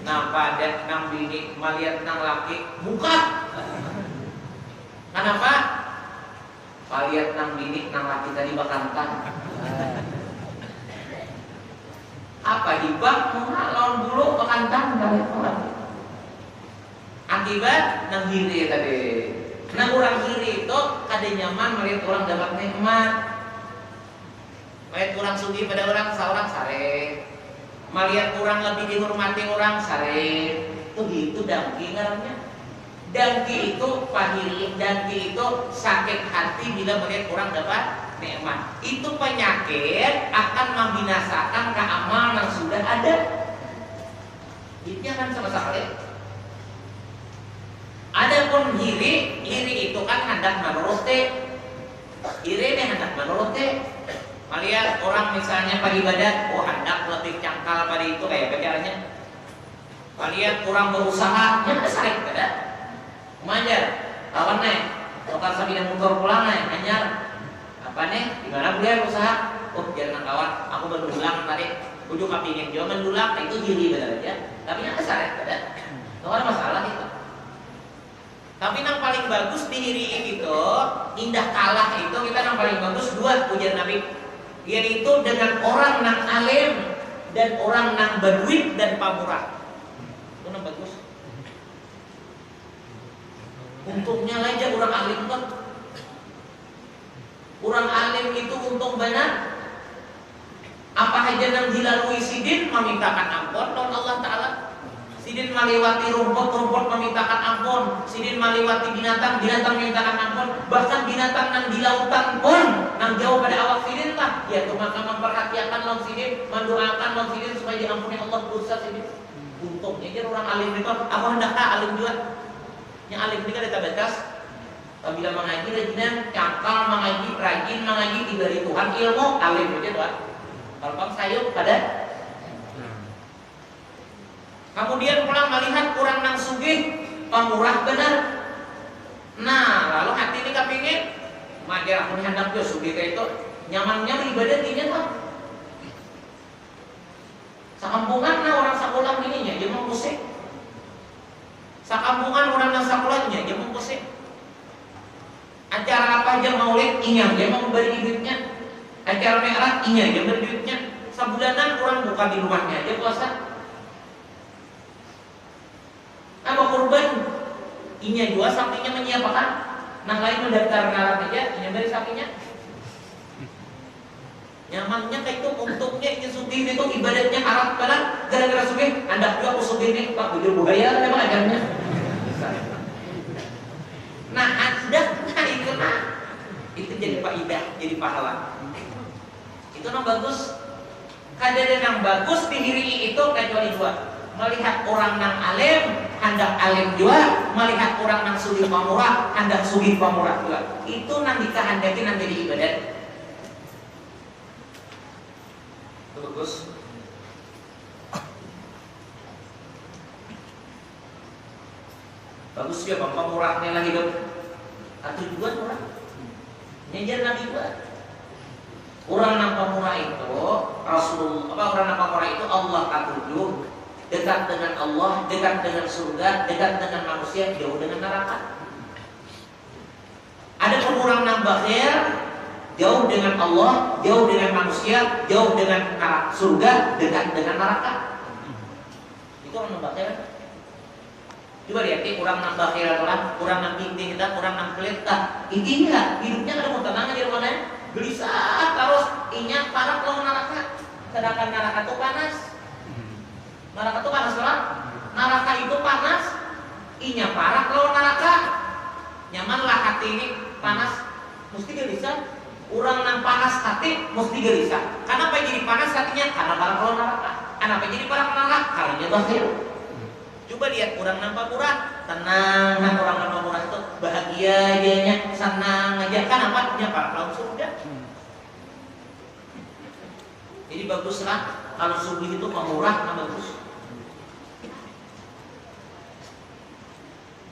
Nah pada nang bini melihat nang laki buka. Kenapa? Lihat nang bini nang laki tadi bakantang. Apa dibak lawan bulu bakantang kali orang. Akibat nang hiri tadi. Nang orang hiri itu kada nyaman melihat orang dapat nikmat. Melihat orang sugi pada orang seorang sare. Melihat orang lebih dihormati orang sare. Itu gitu dangki ngarannya. Dangki itu pahili, dangki itu sakit hati bila melihat orang dapat nikmat. Itu penyakit akan membinasakan keamanan yang sudah ada. Itu kan sama sekali. Adapun iri itu kan hendak menuruti. Iri ini hendak menuruti. Melihat orang misalnya pada ibadat, hendak lebih cangkal pada itu kayak caranya.
Kalian kurang berusaha, ya sarik kada. Kumajar, lawan nih, lokal sabina motor pulang nih, anyar. Apa nih? Gimana dia berusaha? Oh, jangan kawan, aku mendulang tadi. Ujung kapingin juga mendulang, nah itu diri benar aja. Tapi yang sarik kada. Tidak ada masalah itu. Tapi yang paling bagus diri itu, indah kalah itu kita yang paling bagus dua ujian Nabi. Yaitu dengan orang nang alim dan orang nang berduit dan pamurah. Itu nang bagus. Untungnya aja orang alim kan. Orang alim itu untung benar. Apa aja yang dilalui sidin memintakan ampun don Allah Ta'ala. Sidin melewati rumput memintakan ampun. Sidin melewati binatang memintakan ampun. Bahkan binatang yang di lautan pun yang jauh pada awak sidin lah. Ya itu maka memperhatikan lawan sidin, mendoakan lawan sidin supaya diampuni Allah dosa sidin. Untungnya jadi orang alim itu. Aku hendak alim juga. Yang alim ini kan ada batas. Apabila mengaji rajin, cangkal mengaji, rajin mengaji diberi Tuhan ilmu alim aja doa. Kalau bang sayup pada. Kemudian pulang melihat kurang nang sugih, pamurah benar. Nah, lalu hati ini kepingin, majar aku hendak ke sugih kayak itu, nyamannya beribadah tidak pak. Sakampungan nah orang sakulang ininya, dia mau pusing. Sakampungan orang nang sakulangnya, dia mau pusing. Acara apa aja maulid, ingat dia mau beri duitnya. Acara merah, ingat dia beri duitnya. Sebulanan orang buka di rumahnya, dia puasa. Apa kurban? Inya dua sapinya menyiapkan. Nah lain mendaftar ngarat aja, inya beri sapinya. Nyamannya kayak itu, untungnya ini sugih itu ibadatnya Arab kanan. Gara-gara sugih, anda juga aku sugih nih, pak bujur budaya memang ajarnya. Nah anda itu nah itu jadi faidah, jadi pahala. Itu yang bagus. Kadang yang bagus di diri itu kecuali dua. Melihat orang nang alim, hendak alim juga. Melihat orang nang sugih pamurah, hendak sugih pamurah juga. Itu nang dikehendaki nang jadi ibadat. Itu bagus. Bagus ya bang, pamurahnya lah hidup. Atau juga orang nyejar Nabi juga. Orang nang pamurah itu Rasulullah, orang nang pamurah itu Allah katujuh. Dekat dengan Allah, dekat dengan surga, dekat dengan manusia, jauh dengan neraka. Ada orang nang bakhil, jauh dengan Allah, jauh dengan manusia, jauh dengan surga, dekat dengan neraka. Itu orang nang bakhil. Coba lihat, orang nang bakhil orang nang tinggi kita, orang nang pelit tak. Intinya hidupnya ada mau tenang di rumahnya, gelisah terus, inya panas lawan neraka. Sedangkan neraka itu panas. Neraka itu panas lah. Neraka itu panas. Inya parah kalau neraka. Nyamanlah hati ini panas. Mesti gelisah. Orang yang panas hati mesti gelisah. Kenapa jadi panas hatinya? Karena parah kalau neraka. Kenapa jadi parah neraka? Karena dia bakhil. Coba lihat orang nampak murah, tenang. Orang nampak murah itu bahagia aja, senang aja. Kenapa? Dia parah kalau surga. Jadi baguslah kalau sugih itu pemurah, nah bagus.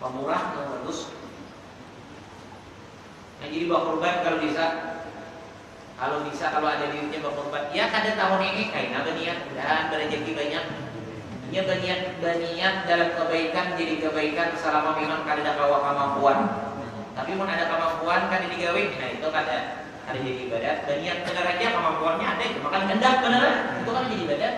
Pemurah yang bagus. Nah jadi bawa korban kalau bisa kalau ada duitnya bawa korban. Ya kada tahun ini kayaknya berniat dan berrezeki banyak. Ya berniat dalam kebaikan jadi kebaikan selama memang kada ada kemampuan. Tapi pun ada kemampuan kada digawe, nah itu kada jadi ibadat. Berniat benar aja kemampuannya ada, itu makan hendak benar itu kan jadi ibadat.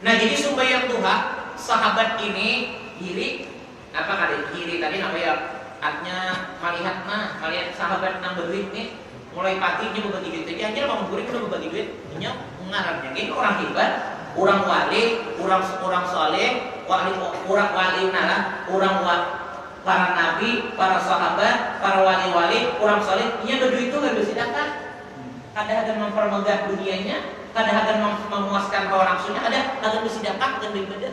Nah jadi sembahyang duha sahabat ini kiri apa kali kiri tadi apa ya artinya melihat sahabat nang berduit nih mulai paginya berbagi duit aja bangun kuring udah berbagi duit nya ngarapnya ini orang hebat orang wali orang soleh orang wali nala para nabi para sahabat para wali orang soleh nya berduit itu nggak bersedekah kadang-kadang mempermegah dunianya kadang-kadang memuaskan hawa nafsunya, ada agar bersedekah dan beribadah.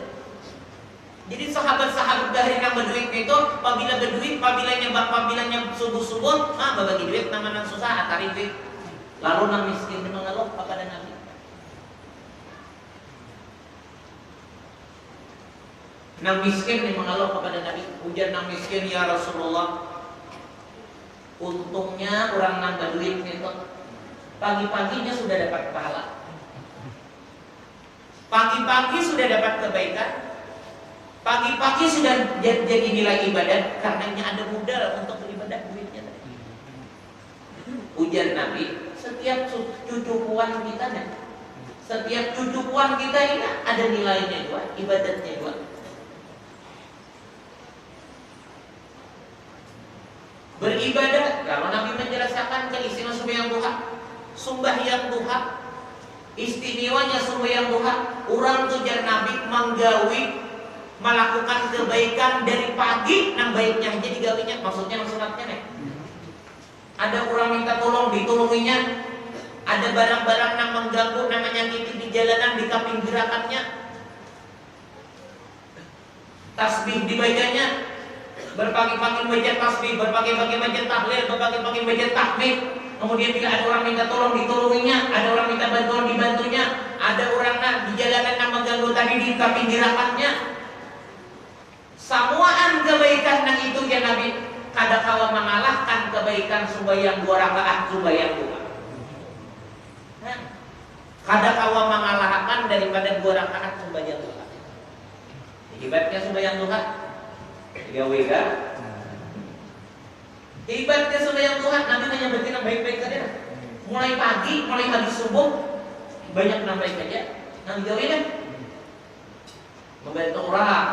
Jadi sahabat-sahabat dari yang berduit itu, apabila subuh-subuh, berbagi duit, nama susah, atari duit. Lalu nang miskin mengeluh kepada Nabi. Nang miskin nih mengeluh kepada Nabi, ujar nang miskin, ya Rasulullah, untungnya orang nambah duit nih tuh, pagi-paginya sudah dapat pahala, pagi-pagi sudah dapat kebaikan, pagi-pagi sudah jadi nilai ibadat, karenanya ada modal untuk beribadah duitnya. Ujar Nabi, setiap cucukuan kita nih, setiap cucukuan kita ini ada nilainya juga, ibadatnya juga. Beribadah, kalau Nabi menjelaskan keistimewaan sembahyang duha, sembahyang duha, istimewanya sembahyang duha, orang tujar Nabi menggawi melakukan kebaikan dari pagi nang baiknya jadi gawinya, maksudnya sunatnya nih. Ada orang minta tolong ditolonginya, ada barang-barang yang mengganggu namanya nyakiti di jalanan di kaping gerakannya, tasbih dibacanya, berpagi-pagi baca tasbih, berpagi-pagi baca tahlil, berpagi-pagi baca tahmid. Kemudian bila ada orang minta tolong ditolonginya, ada orang minta bantuan dibantunya, ada orang di jalanan yang mengganggu tadi di kaping gerakannya. Samuaan kebaikan yang itu ya Nabi, kada kawa mengalahkan kebaikan sembahyang 2 rakaat sembahyang duha. Kada kawa mengalahkan daripada 2 rakaat sembahyang duha. Hebatnya sembahyang duha. Gawe-gawe. Hebatnya sembahyang duha, Nabi menyebutin yang baik-baik saja. Mulai pagi, mulai habis subuh, banyak yang baik saja. Nabi gawe kan? Membantu orang,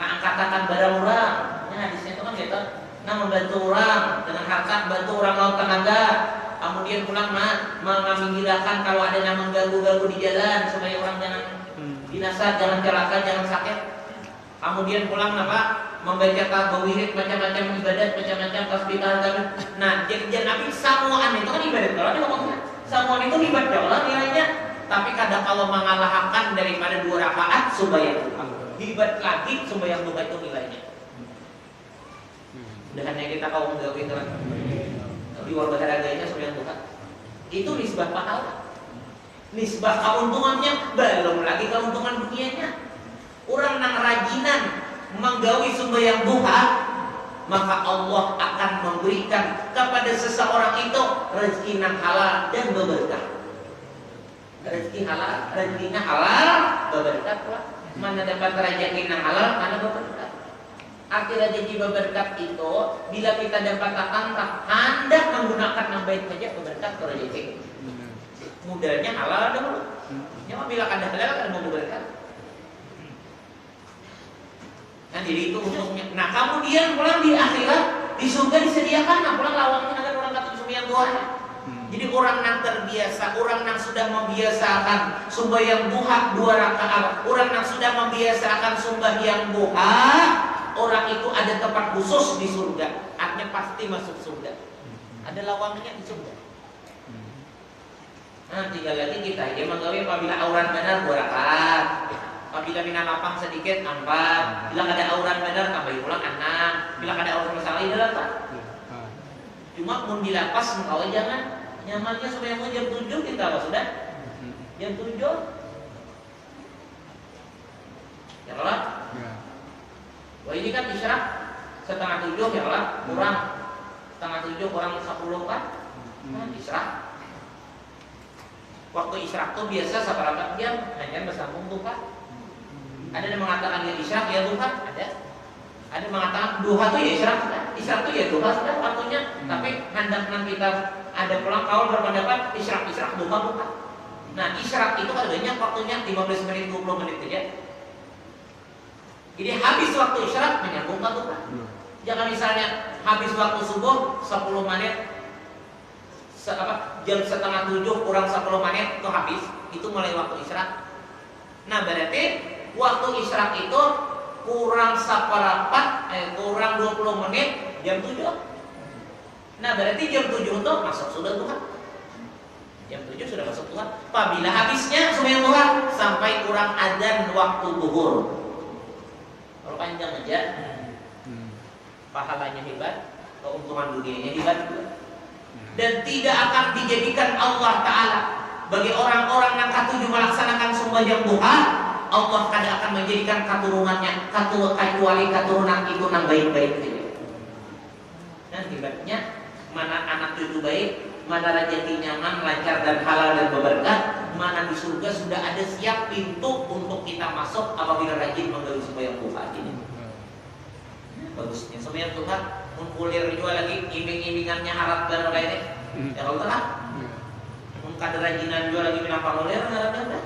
mengangkat-angkat barang orang. Nah, hadisnya itu kan gitu. Nah, membantu orang dengan harta, bantu orang laut tenaga. Kemudian pulang mengaminggirkan kalau ada yang mengganggu-ganggu di jalan supaya orang jangan binasa, jangan celaka, jangan sakit. Kemudian pulang apa? Membaca tabawirid, macam-macam ibadat, macam-macam tasbih tahajud. Nah, jadi Nabi samuan itu kan ibadat. Kalau ada ngomongnya, samuan itu ibadat Allah nilainya. Tapi kadang kalau mengalahkan daripada 2 rakaat sembahyang duha. Hebat lagi sembahyang duha itu nilainya. Dan hanya kita kaum menggawe itu kan. Di luar harganya sembahyang duha. Itu nisbah pahala. Nisbah keuntungannya belum lagi keuntungan dunianya. Orang yang rajinan menggawi sembahyang duha, maka Allah akan memberikan kepada seseorang itu rezeki yang halal dan berberkah. Rezeki halal, rezekinya halal, berberkah pula. Mana dapat rezeki yang halal, mana berberkah. Arti rezeki berberkah itu bila kita dapat akan hendak menggunakan yang baik saja berberkah ke rezeki. Mudahnya halal dulu. Cuma bila kada halal kan mau berberkah. Nah, jadi itu untungnya. Nah, kemudian pulang di akhirat di surga disediakan, nah pulang lawangnya agar orang kata sembahyang duha. Jadi orang yang terbiasa, orang yang sudah membiasakan sembahyang duha 2 rakaat, orang yang sudah membiasakan sembahyang duha, orang itu ada tempat khusus di surga. Artinya pasti masuk surga. Ada lawangnya di surga. Nah, tinggal lagi kita dia menggawe apabila auran benar 2 rakaat. Apabila mina lapang sedikit 4, bila ada auran benar tambah ulang 6, bila ada auran masalah itu 8. Cuma mun dilapas mengkau jangan nyamannya supaya mau jam 7 kita apa sudah? Jam 7. Ya Allah. Wah ini kan isyarat setengah 7 ya Allah, kurang setengah 7 kurang 10 kan? Nah, isyarat. Waktu isyarat itu biasa seberapa jam? Hanya bersambung tuh Pak. Ada yang mengatakan ya isyarat ya duha, ada. Ada yang mengatakan duha itu ya isyarat, isyarat itu ya duha sudah waktunya. Tapi hendaknya kita ada pulang kaul berpendapat isyarat duha bukan. Nah isyarat itu harganya waktunya 15 menit 20 menit saja. Jadi habis waktu isyarat menyambung ke duha. Jangan misalnya habis waktu subuh 10 menit jam setengah 7 kurang 10 menit itu habis, itu mulai waktu isyarat. Nah berarti waktu isyarat itu kurang seperempat, kurang 20 menit jam 7. Nah berarti jam 7 itu masuk sudah Tuhan. Jam 7 sudah masuk Tuhan. Apabila habisnya sembahyang duha sampai kurang adzan waktu zuhur. Kalau panjang aja, pahalanya hebat, keuntungan dunianya hebat juga. Dan tidak akan dijadikan Allah Ta'ala bagi orang-orang yang ketujuh melaksanakan sembahyang duha Allah kada akan menjadikan keturunannya kecuali keturunan itu nang baik-baik saja. Dan tiba-tiba mana anak itu baik, mana rezeki nyaman, lancar dan halal dan berberkah, mana di surga sudah ada siap pintu untuk kita masuk apabila rajin menggawi sembahyang duha ini. Bagusnya sembahyang duha mengkulir juga lagi iming-imingannya harap dan lainnya. Ya kalau tak, kada rajinan juga lagi minang panulir harapnya dah.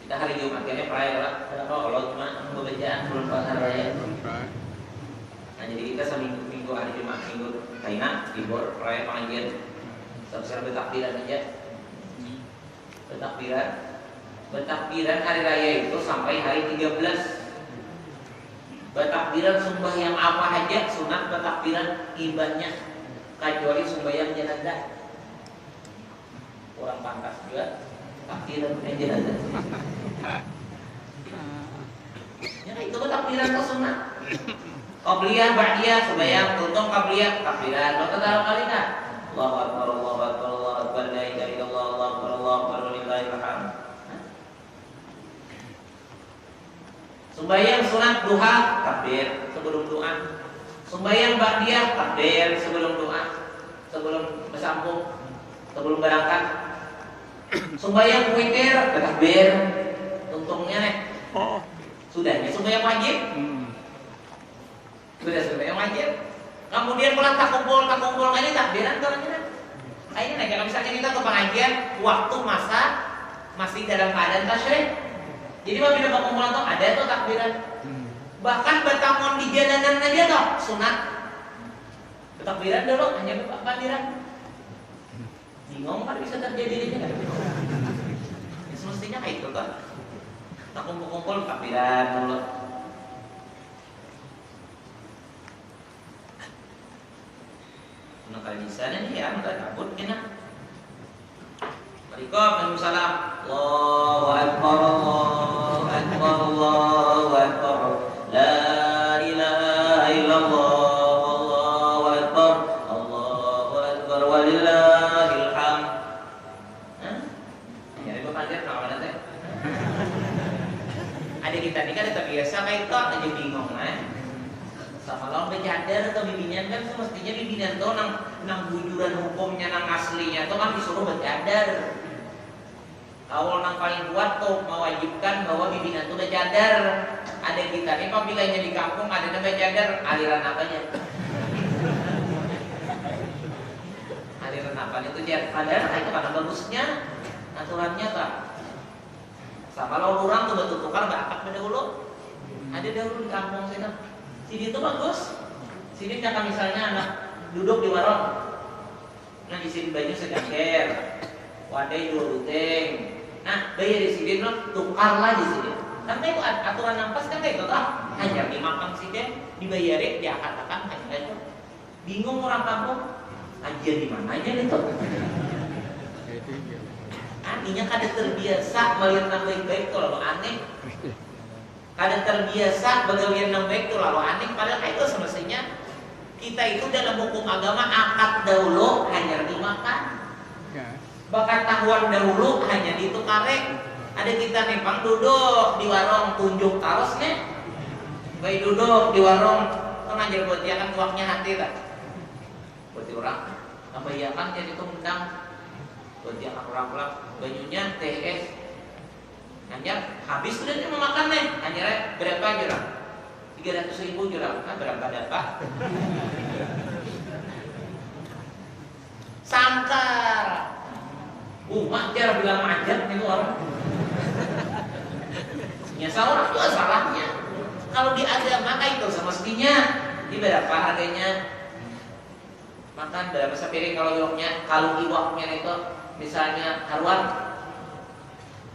Kita hari Jumat ini perayaan lah. Kenapa Allah cuma berbejaan belum pasar raya. Nah jadi kita seminggu hari Jumat minggu kaina libur perayaan pengajian. Secara bertakbiran aja. Bertakbiran hari raya itu sampai hari 13. Bertakbiran sembahyang apa aja sunat bertakbiran ibadahnya kecuali sembahyang jenazah. Kurang pantas juga takbiran jenazah. Ya itu bertakbiran itu sunat. Qabliyah, ba'diyah, sembahyang tuntung qabliyah, takbiran. Lo tahu kali kan? Allahu akbar, Allahu akbar, Allahu akbar, la ilaha illallah, Allahu akbar, Allahu akbar, walillahil hamd. Sembahyang sunat duha, takbir sebelum doa. Sembahyang ba'diyah, takbir sebelum doa, sebelum bersambung, sebelum berangkat. Sembahyang witir, takbir. Untungnya nih. Sudahnya sembahyang wajib. Sudah sembahyang wajib. Kemudian pulang tak kumpul ini takbiran kalau kita. Ini nih kalau misalnya kita ke pengajian, waktu masa masih dalam keadaan tasyrik. Jadi apabila perkumpulan itu ada tuh takbiran. Bahkan bertamun di jalanan aja tuh sunat. Takbiran dulu hanya takbiran. Bingung kan bisa terjadi ini kan? Ya, semestinya kayak itu kan. Tak kumpul-kumpul takbiran dulu. Nah kalau di sana nih ya nggak takut kena. Waalaikumsalam. Salam. Allahu akbar, Allahu akbar, Allahu akbar. La ilaha illallah, Allahu akbar, Allahu akbar, walillahil hamd. Ya itu kaget kalau ada teh. Ada kita nih kan terbiasa kayak itu aja bingung sama lawan bercadar atau bimbingan kan semestinya bimbingan tuh nang bujuran hukumnya nang aslinya tuh kan disuruh bercadar. Awal nang paling kuat tuh mewajibkan bahwa bimbingan tuh bercadar. Ada kita nih apabila di kampung ada yang bercadar, aliran apanya? Aliran apanya itu padahal itu pada bagusnya aturannya tak. Sama lawan orang tuh betul tukar bakak dahulu. Ada dahulu di kampung sana. Sini itu bagus. Sini kata misalnya anak duduk di warung. Nah di sini baju secangkir, wadai 2 ruteng. Nah bayar di sini lo tukarlah di sini. Karena itu aturan nampas kan kayak gitu ah. Hanya dimakan sini, dibayarin, dia katakan hanya itu. Bingung orang kampung, ajian di mana aja itu. Artinya kada terbiasa melihat yang baik-baik itu lalu aneh. Kada terbiasa bagaimana yang baik itu lalu aneh. Padahal itu semestinya kita itu dalam hukum agama akad dahulu hanya dimakan. Bahkan tahuan dahulu hanya ditukare. Ada kita memang duduk di warung tunjuk taros nih. Baik duduk di warung pengajar buat dia kan uangnya hati tak. Buat orang apa ya kan jadi itu undang buat dia orang bajunya TS. Hanya habis sudah dia memakan nih. Hanya berapa jurang? 300.000 jurang. Nah, berapa dapat? Sangkar. Mak cara bilang majat itu orang. Nyasa orang juga salahnya. Kalau di agama itu semestinya di berapa harganya? Makan berapa sepiring kalau iwaknya? Kalau iwaknya itu misalnya haruan.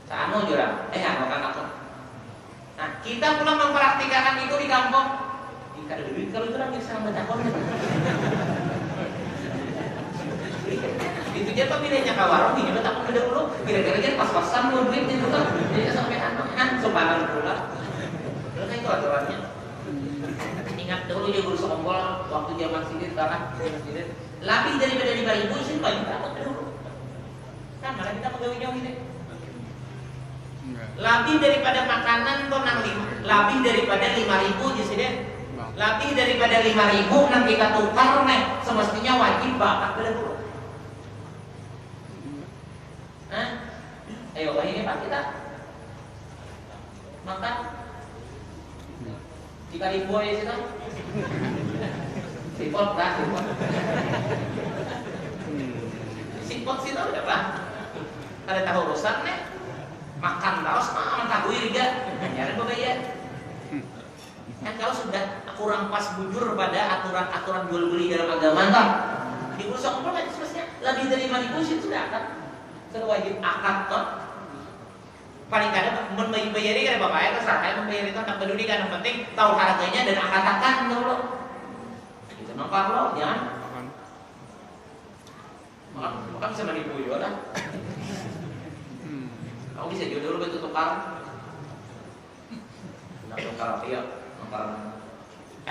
Anu jurang, makan aku. Nah, kita pulang mempraktikkan itu di kampung. Jika ada duit, kalau jurang bisa bertakon. Itu dia pemilihnya kawarong, ini bertakon ke dulu. Kira-kira dia pas-pasan mau duit itu kan. Jadi sampai sopanan pula. Lalu itu aturannya. ingat dulu dia guru sekompol waktu zaman sidin tanah sidin. Lebih daripada 5.000 isin banyak dapat dulu. Kan malah kita pegawai jauh ini. Lebih daripada makanan tuh nang lebih daripada 5.000 di sini. Lebih daripada 5.000 nang kita tukar nih, semestinya wajib bakat dulu. Hah? Ayo ini Pak kita makan jika ribu ya sih sipot lah sipot sih tau apa ada tahu rusak nih makan terus tahu juga nyari bayar kan kalau sudah kurang pas bujur pada aturan jual beli dalam agama kan di bursa kumpul kan semestinya lebih dari 5.000 sih sudah akad sudah wajib akad toh paling kadang membayari kan bapak ya terserah saya membayar itu tak peduli kan yang penting tahu harganya dan akad-akad dulu itu nampak lo jangan makan bisa menipu juga lah kamu bisa jual dulu betul tukar tukar iya tukar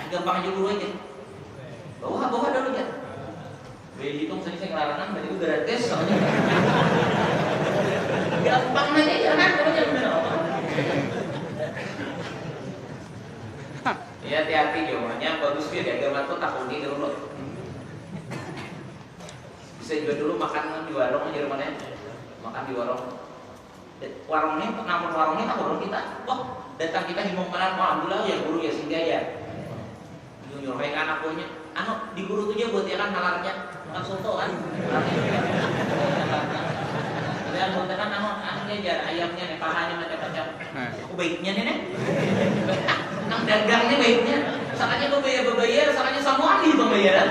gampang aja dulu aja bawa dulu ya beli hitung saya ngelarangan berarti itu gratis soalnya gampang aja jangan ya hati-hati jawabannya bagus dia agama tuh takuni dulu bisa juga dulu makan di warung aja rumahnya makan di warungnya namun warungnya tak warung kita datang kita ngomong malam alhamdulillah ya guru ya singgah ya nyuruh anak buahnya di guru tuh dia buat ya kan nalarnya makan soto kan dan buat kan dia jar ayamnya nih pahanya macam-macam aku baiknya nih nang dagangnya baiknya sakanya berbayar sakanya semua ahli pembayaran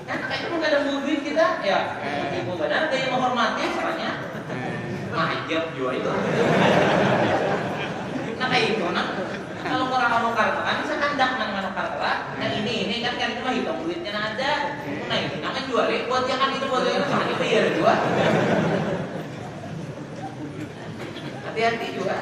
kan kayaknya mau ada duit kita ya ibu benar dia menghormati sakanya mahjab jual itu nah kayak itu kalau orang karteran bisa kandak nang karteran yang ini kan cuma hitung duitnya ada nah ini namanya jual buat yang kan itu buat yang sakanya bayar jual hati-hati juga.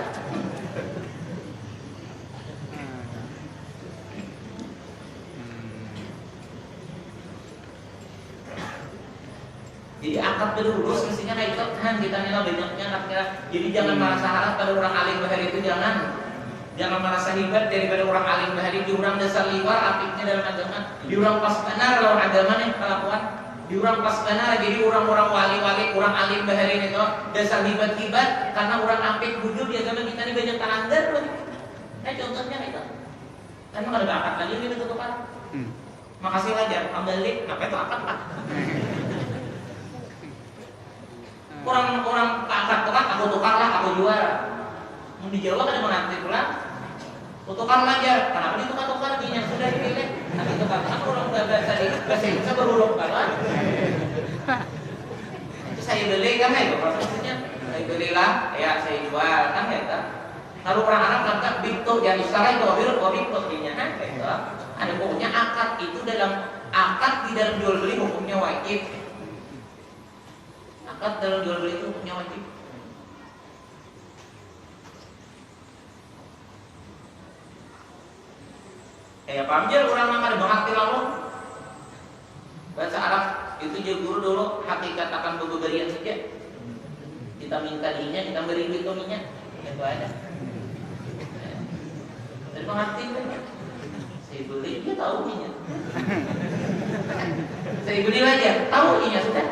Jadi akad dulu mestinya kayak itu kan kita nilai banyaknya kira. Jadi jangan merasa harap pada orang alim bahari itu jangan merasa hebat daripada orang alim bahari di orang dasar liwar apiknya dalam agama di orang pas benar lawan agama nih kelakuan di orang pas benar jadi orang-orang wali-wali orang alim bahari itu dasar hebat-hebat karena orang apik bujur di agama kita ini banyak teranggar contohnya itu kan ada bakat lagi ini tutupan makasih aja kembali apa itu akad pak orang keangkat tukar aku tukarlah aku jual mau dijawab ada menanti pulang tukar aja kenapa ditukar-tukar yang sudah dipilih nanti tukar aku orang bahasa Indonesia berhuruf kalah itu saya beli kan itu prosesnya saya belilah ya saya jual kan itu lalu orang Arab kata bintu yang istilah itu bintu dinya kan itu ada pokoknya akad itu dalam akad di dalam jual beli hukumnya wajib akad dalam jual beli itu hukumnya wajib ya pamjel orang nama ada mengerti lalu bahasa Arab itu juga guru dulu hakikat akan berberian saja kita minta dinya kita beri duit tominya itu aja dan mengerti kan saya beli dia tahu dinya saya beli aja tahu dinya sudah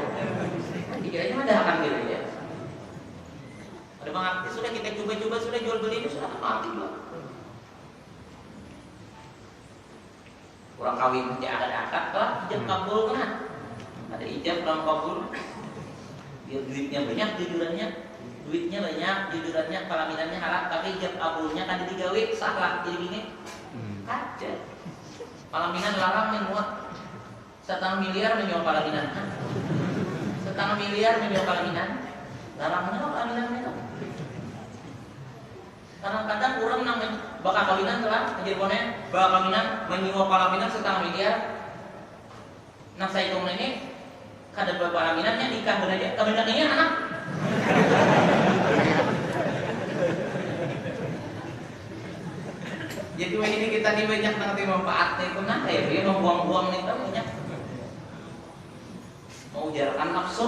dikiranya ada akan beli ya ada mengerti sudah kita coba-coba sudah jual beli ini sudah mengerti juga orang kawin dia ada akad lah ijab kabul kan ada ijab dalam kabul dia duitnya banyak jujurannya pelaminannya halal tapi ijab kabulnya kan digawe salah jadi gini kaca pelaminan larang memuat 1 miliar menjual pelaminan 1 miliar menjual pelaminan larangnya pelaminan itu kadang-kadang orang namanya bakal kawinan telah kejirbonnya bakal kawinan menyewa pelaminan 1 miliar nah saya hitung ini kada pelaminannya nikah benar aja kebanyakannya anak Jadi ini kita di banyak nanti manfaatnya itu nah kayak dia membuang-buang itu banyak. Mau jarkan nafsu,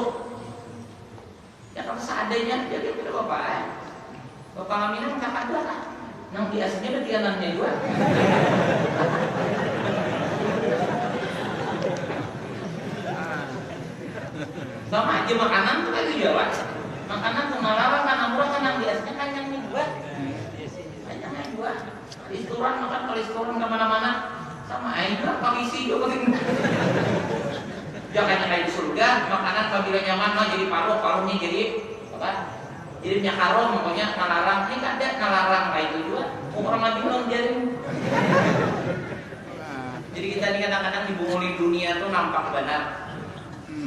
ya kan seadanya jadi tidak apa-apa. Bapak Aminah kakak dua kan, nang biasanya berarti anaknya dua. Sama aja makanan tuh kayak Jawa. Makanan tuh malah kan murah kan nang biasanya kan yang dua. Hanya dua. Restoran makan kalau restoran kemana-mana sama aja komisi juga penting. Jangan kayak di surga makanan apabila nyaman mah jadi paruh-paruhnya jadi apa? Jadi nyakarom pokoknya ngalarang ini ada ngalarang kayak itu juga. Orang mati belum jadi. Jadi kita ini kadang-kadang dibunguli dunia tuh nampak benar.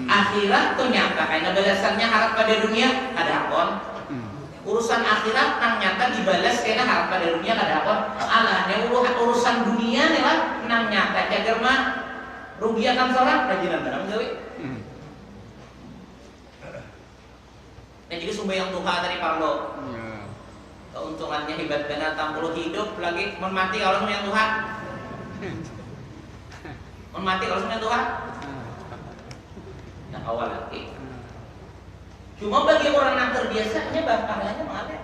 Akhirat tuh nyata karena balasannya harap pada dunia ada akon. Urusan akhirat nang nyata dibalas karena harap pada dunia ada akon. Alahnya urusan dunia nih lah nang nyata cager mah rugi akan sholat rajinan barang gawe. Nah jadi sumber yang Tuhan dari Parlo. Keuntungannya hebat benar tampil hidup lagi mati kalau yang Tuhan. Mati kalau yang Tuhan. Yang awal lagi. Cuma bagi orang yang terbiasanya pahalanya mengalir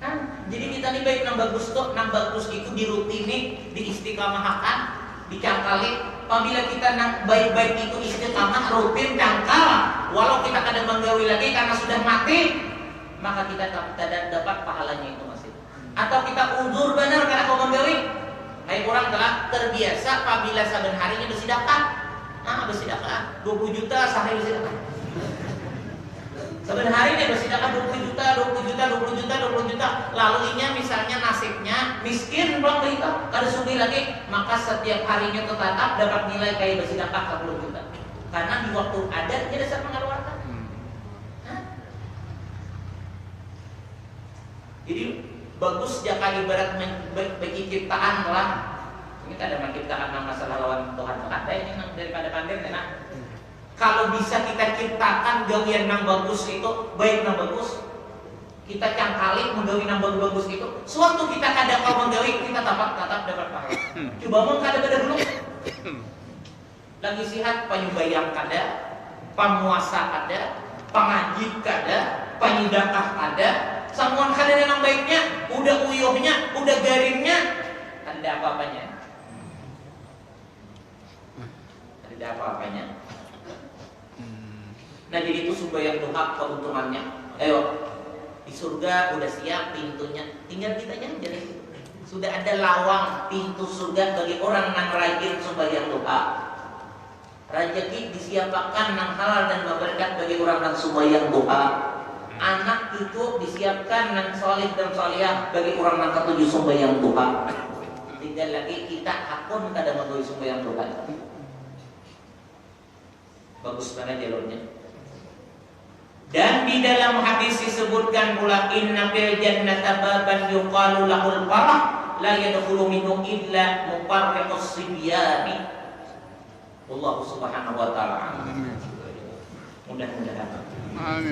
kan. Jadi kita nih baik nang bagus tuh, nang bagus itu dirutini, diistiqamahakan, dicangkali. Apabila kita nang baik-baik itu istiqamah rutin cangkal, walau kita kadang menggawi lagi karena sudah mati, maka kita tidak dapat pahalanya itu masih. Atau kita uzur benar karena kau menggawi. Hai orang telah terbiasa apabila saben harinya bersedekah. Bersedekah 20 juta sehari bersedekah. Saben hari dia bersedekah 20 juta. Lalu inya misalnya nasibnya miskin belum begitu, kada sugih lagi, maka setiap harinya tetap dapat nilai kayak bersedekah 10 juta. Karena di waktu ada dia dasar mengeluarkan. Jadi bagus jaka ibarat bagi ciptaan lah. Ini ada menciptakan masalah lawan Tuhan ada ini daripada pandir nah. Kalau bisa kita ciptakan gawian nang bagus itu baik nang bagus, kita cangkali menggawi nang bagus itu. Suatu kita kada mau menggawi kita tetap dapat pahala. Coba mau kada pada dulu. Lagi sihat panyubayang kada, pamuasa kada, pangajib kada, panyidakah kada. Samuan kada yang baiknya, udah uyuhnya, udah garingnya, ada apa-apanya. Ada apa-apanya. Nah jadi itu sumber yang Tuhan keuntungannya. Ayo di surga udah siap pintunya, tinggal kitanya jadi sudah ada lawang pintu surga bagi orang yang rajin sembahyang doa. Rezeki disiapkan nang halal dan berkat bagi orang yang sembahyang doa. Anak itu disiapkan nang soleh dan solehah bagi orang yang ketujuh sembahyang doa. Tinggal lagi kita hakun kada mau sembahyang doa. Bagus banget jalurnya. Dan di dalam hadis disebutkan pula inna fil jannati baban yuqalu lahul farah la yadkhulu minhu illa mufarriqus sibyani. Allah Subhanahu wa taala. Mudah-mudahan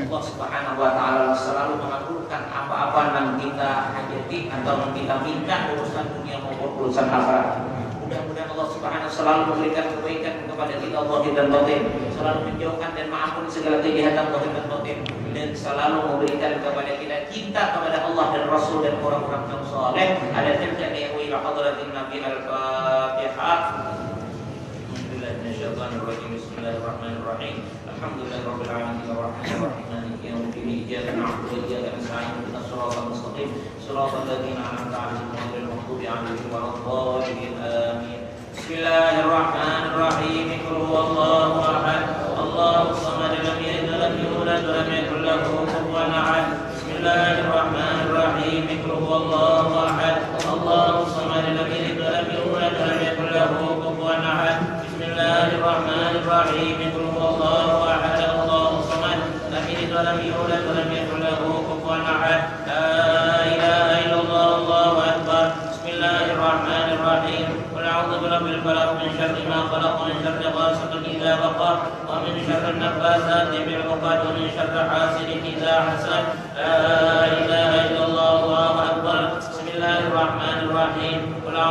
Allah Subhanahu wa taala selalu mengabulkan apa-apa yang kita hajati atau yang kita minta urusan dunia maupun urusan akhirat. Mudah-mudahan Allah Subhanahu selalu memberikan kebaikan kepada kita zahir dan batin, selalu menjauhkan dan mengampuni segala kejahatan zahir dan batin, dan selalu memberikan kepada kita cinta kepada Allah dan Rasul dan orang-orang yang saleh. Ada terjadi ila hadratin Nabi al-Fatihah. Bismillahirrahmanirrahim. Alhamdulillahirabbil alamin arrahmanir rahim maliki yaumiddin iyyaka na'budu wa iyyaka nasta'in ihdinas siratal mustaqim siratal ladzina an'amta 'alaihim ghairil maghdubi 'alaihim waladdallin amin. Bismillahirrahmanirrahim. Qul huwallahu ahad. Allahus samad. Lam yalid wa lam yulad wa lam yakul lahu kufuwan ahad. Bismillahirrahmanirrahim. Qul huwallahu ahad. Allahus samad. Lam yalid wa lam yulad wa lam yakul lahu kufuwan ahad. Bismillahirrahmanirrahim. Qul huwallahu ahad. Allahus samad. Lam yalid wa lam yulad wa lam yakul lahu kufuwan ahad. La ilaha illallah. Allahu akbar. Bismillahirrahmanirrahim. Qul a'udzu birabbil falaq min syarri ma khalaq wa min syarri ghasiqin idza waqab wa min syarri an-naffatsati fil 'uqad wa min syarri hasidin idza hasad. La ilaha illallah. Allahu akbar. Bismillahirrahmanirrahim.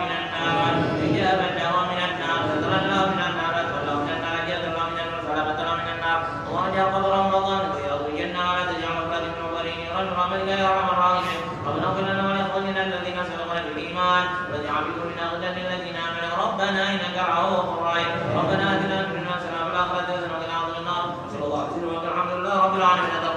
من النار إجابة دعوة من النار ستر الله من النار أدخل الله من النار أجاب الله من النار سلامة الله من النار اللهم اجعل قدر رمضان ويرضي الجنة ولا تجعل أولاد من الأولين رجل رحمتك يا أرحم الراحمين ربنا اغفر لنا ولإخواننا الذين سبقونا بالإيمان واجعل بكم من أغلال الذين آمنوا ربنا إنك رؤوف رحيم ربنا آتنا في الدنيا حسنة وفي الآخرة حسنة وقنا عذاب النار صلى الله عليه وسلم والحمد لله رب العالمين.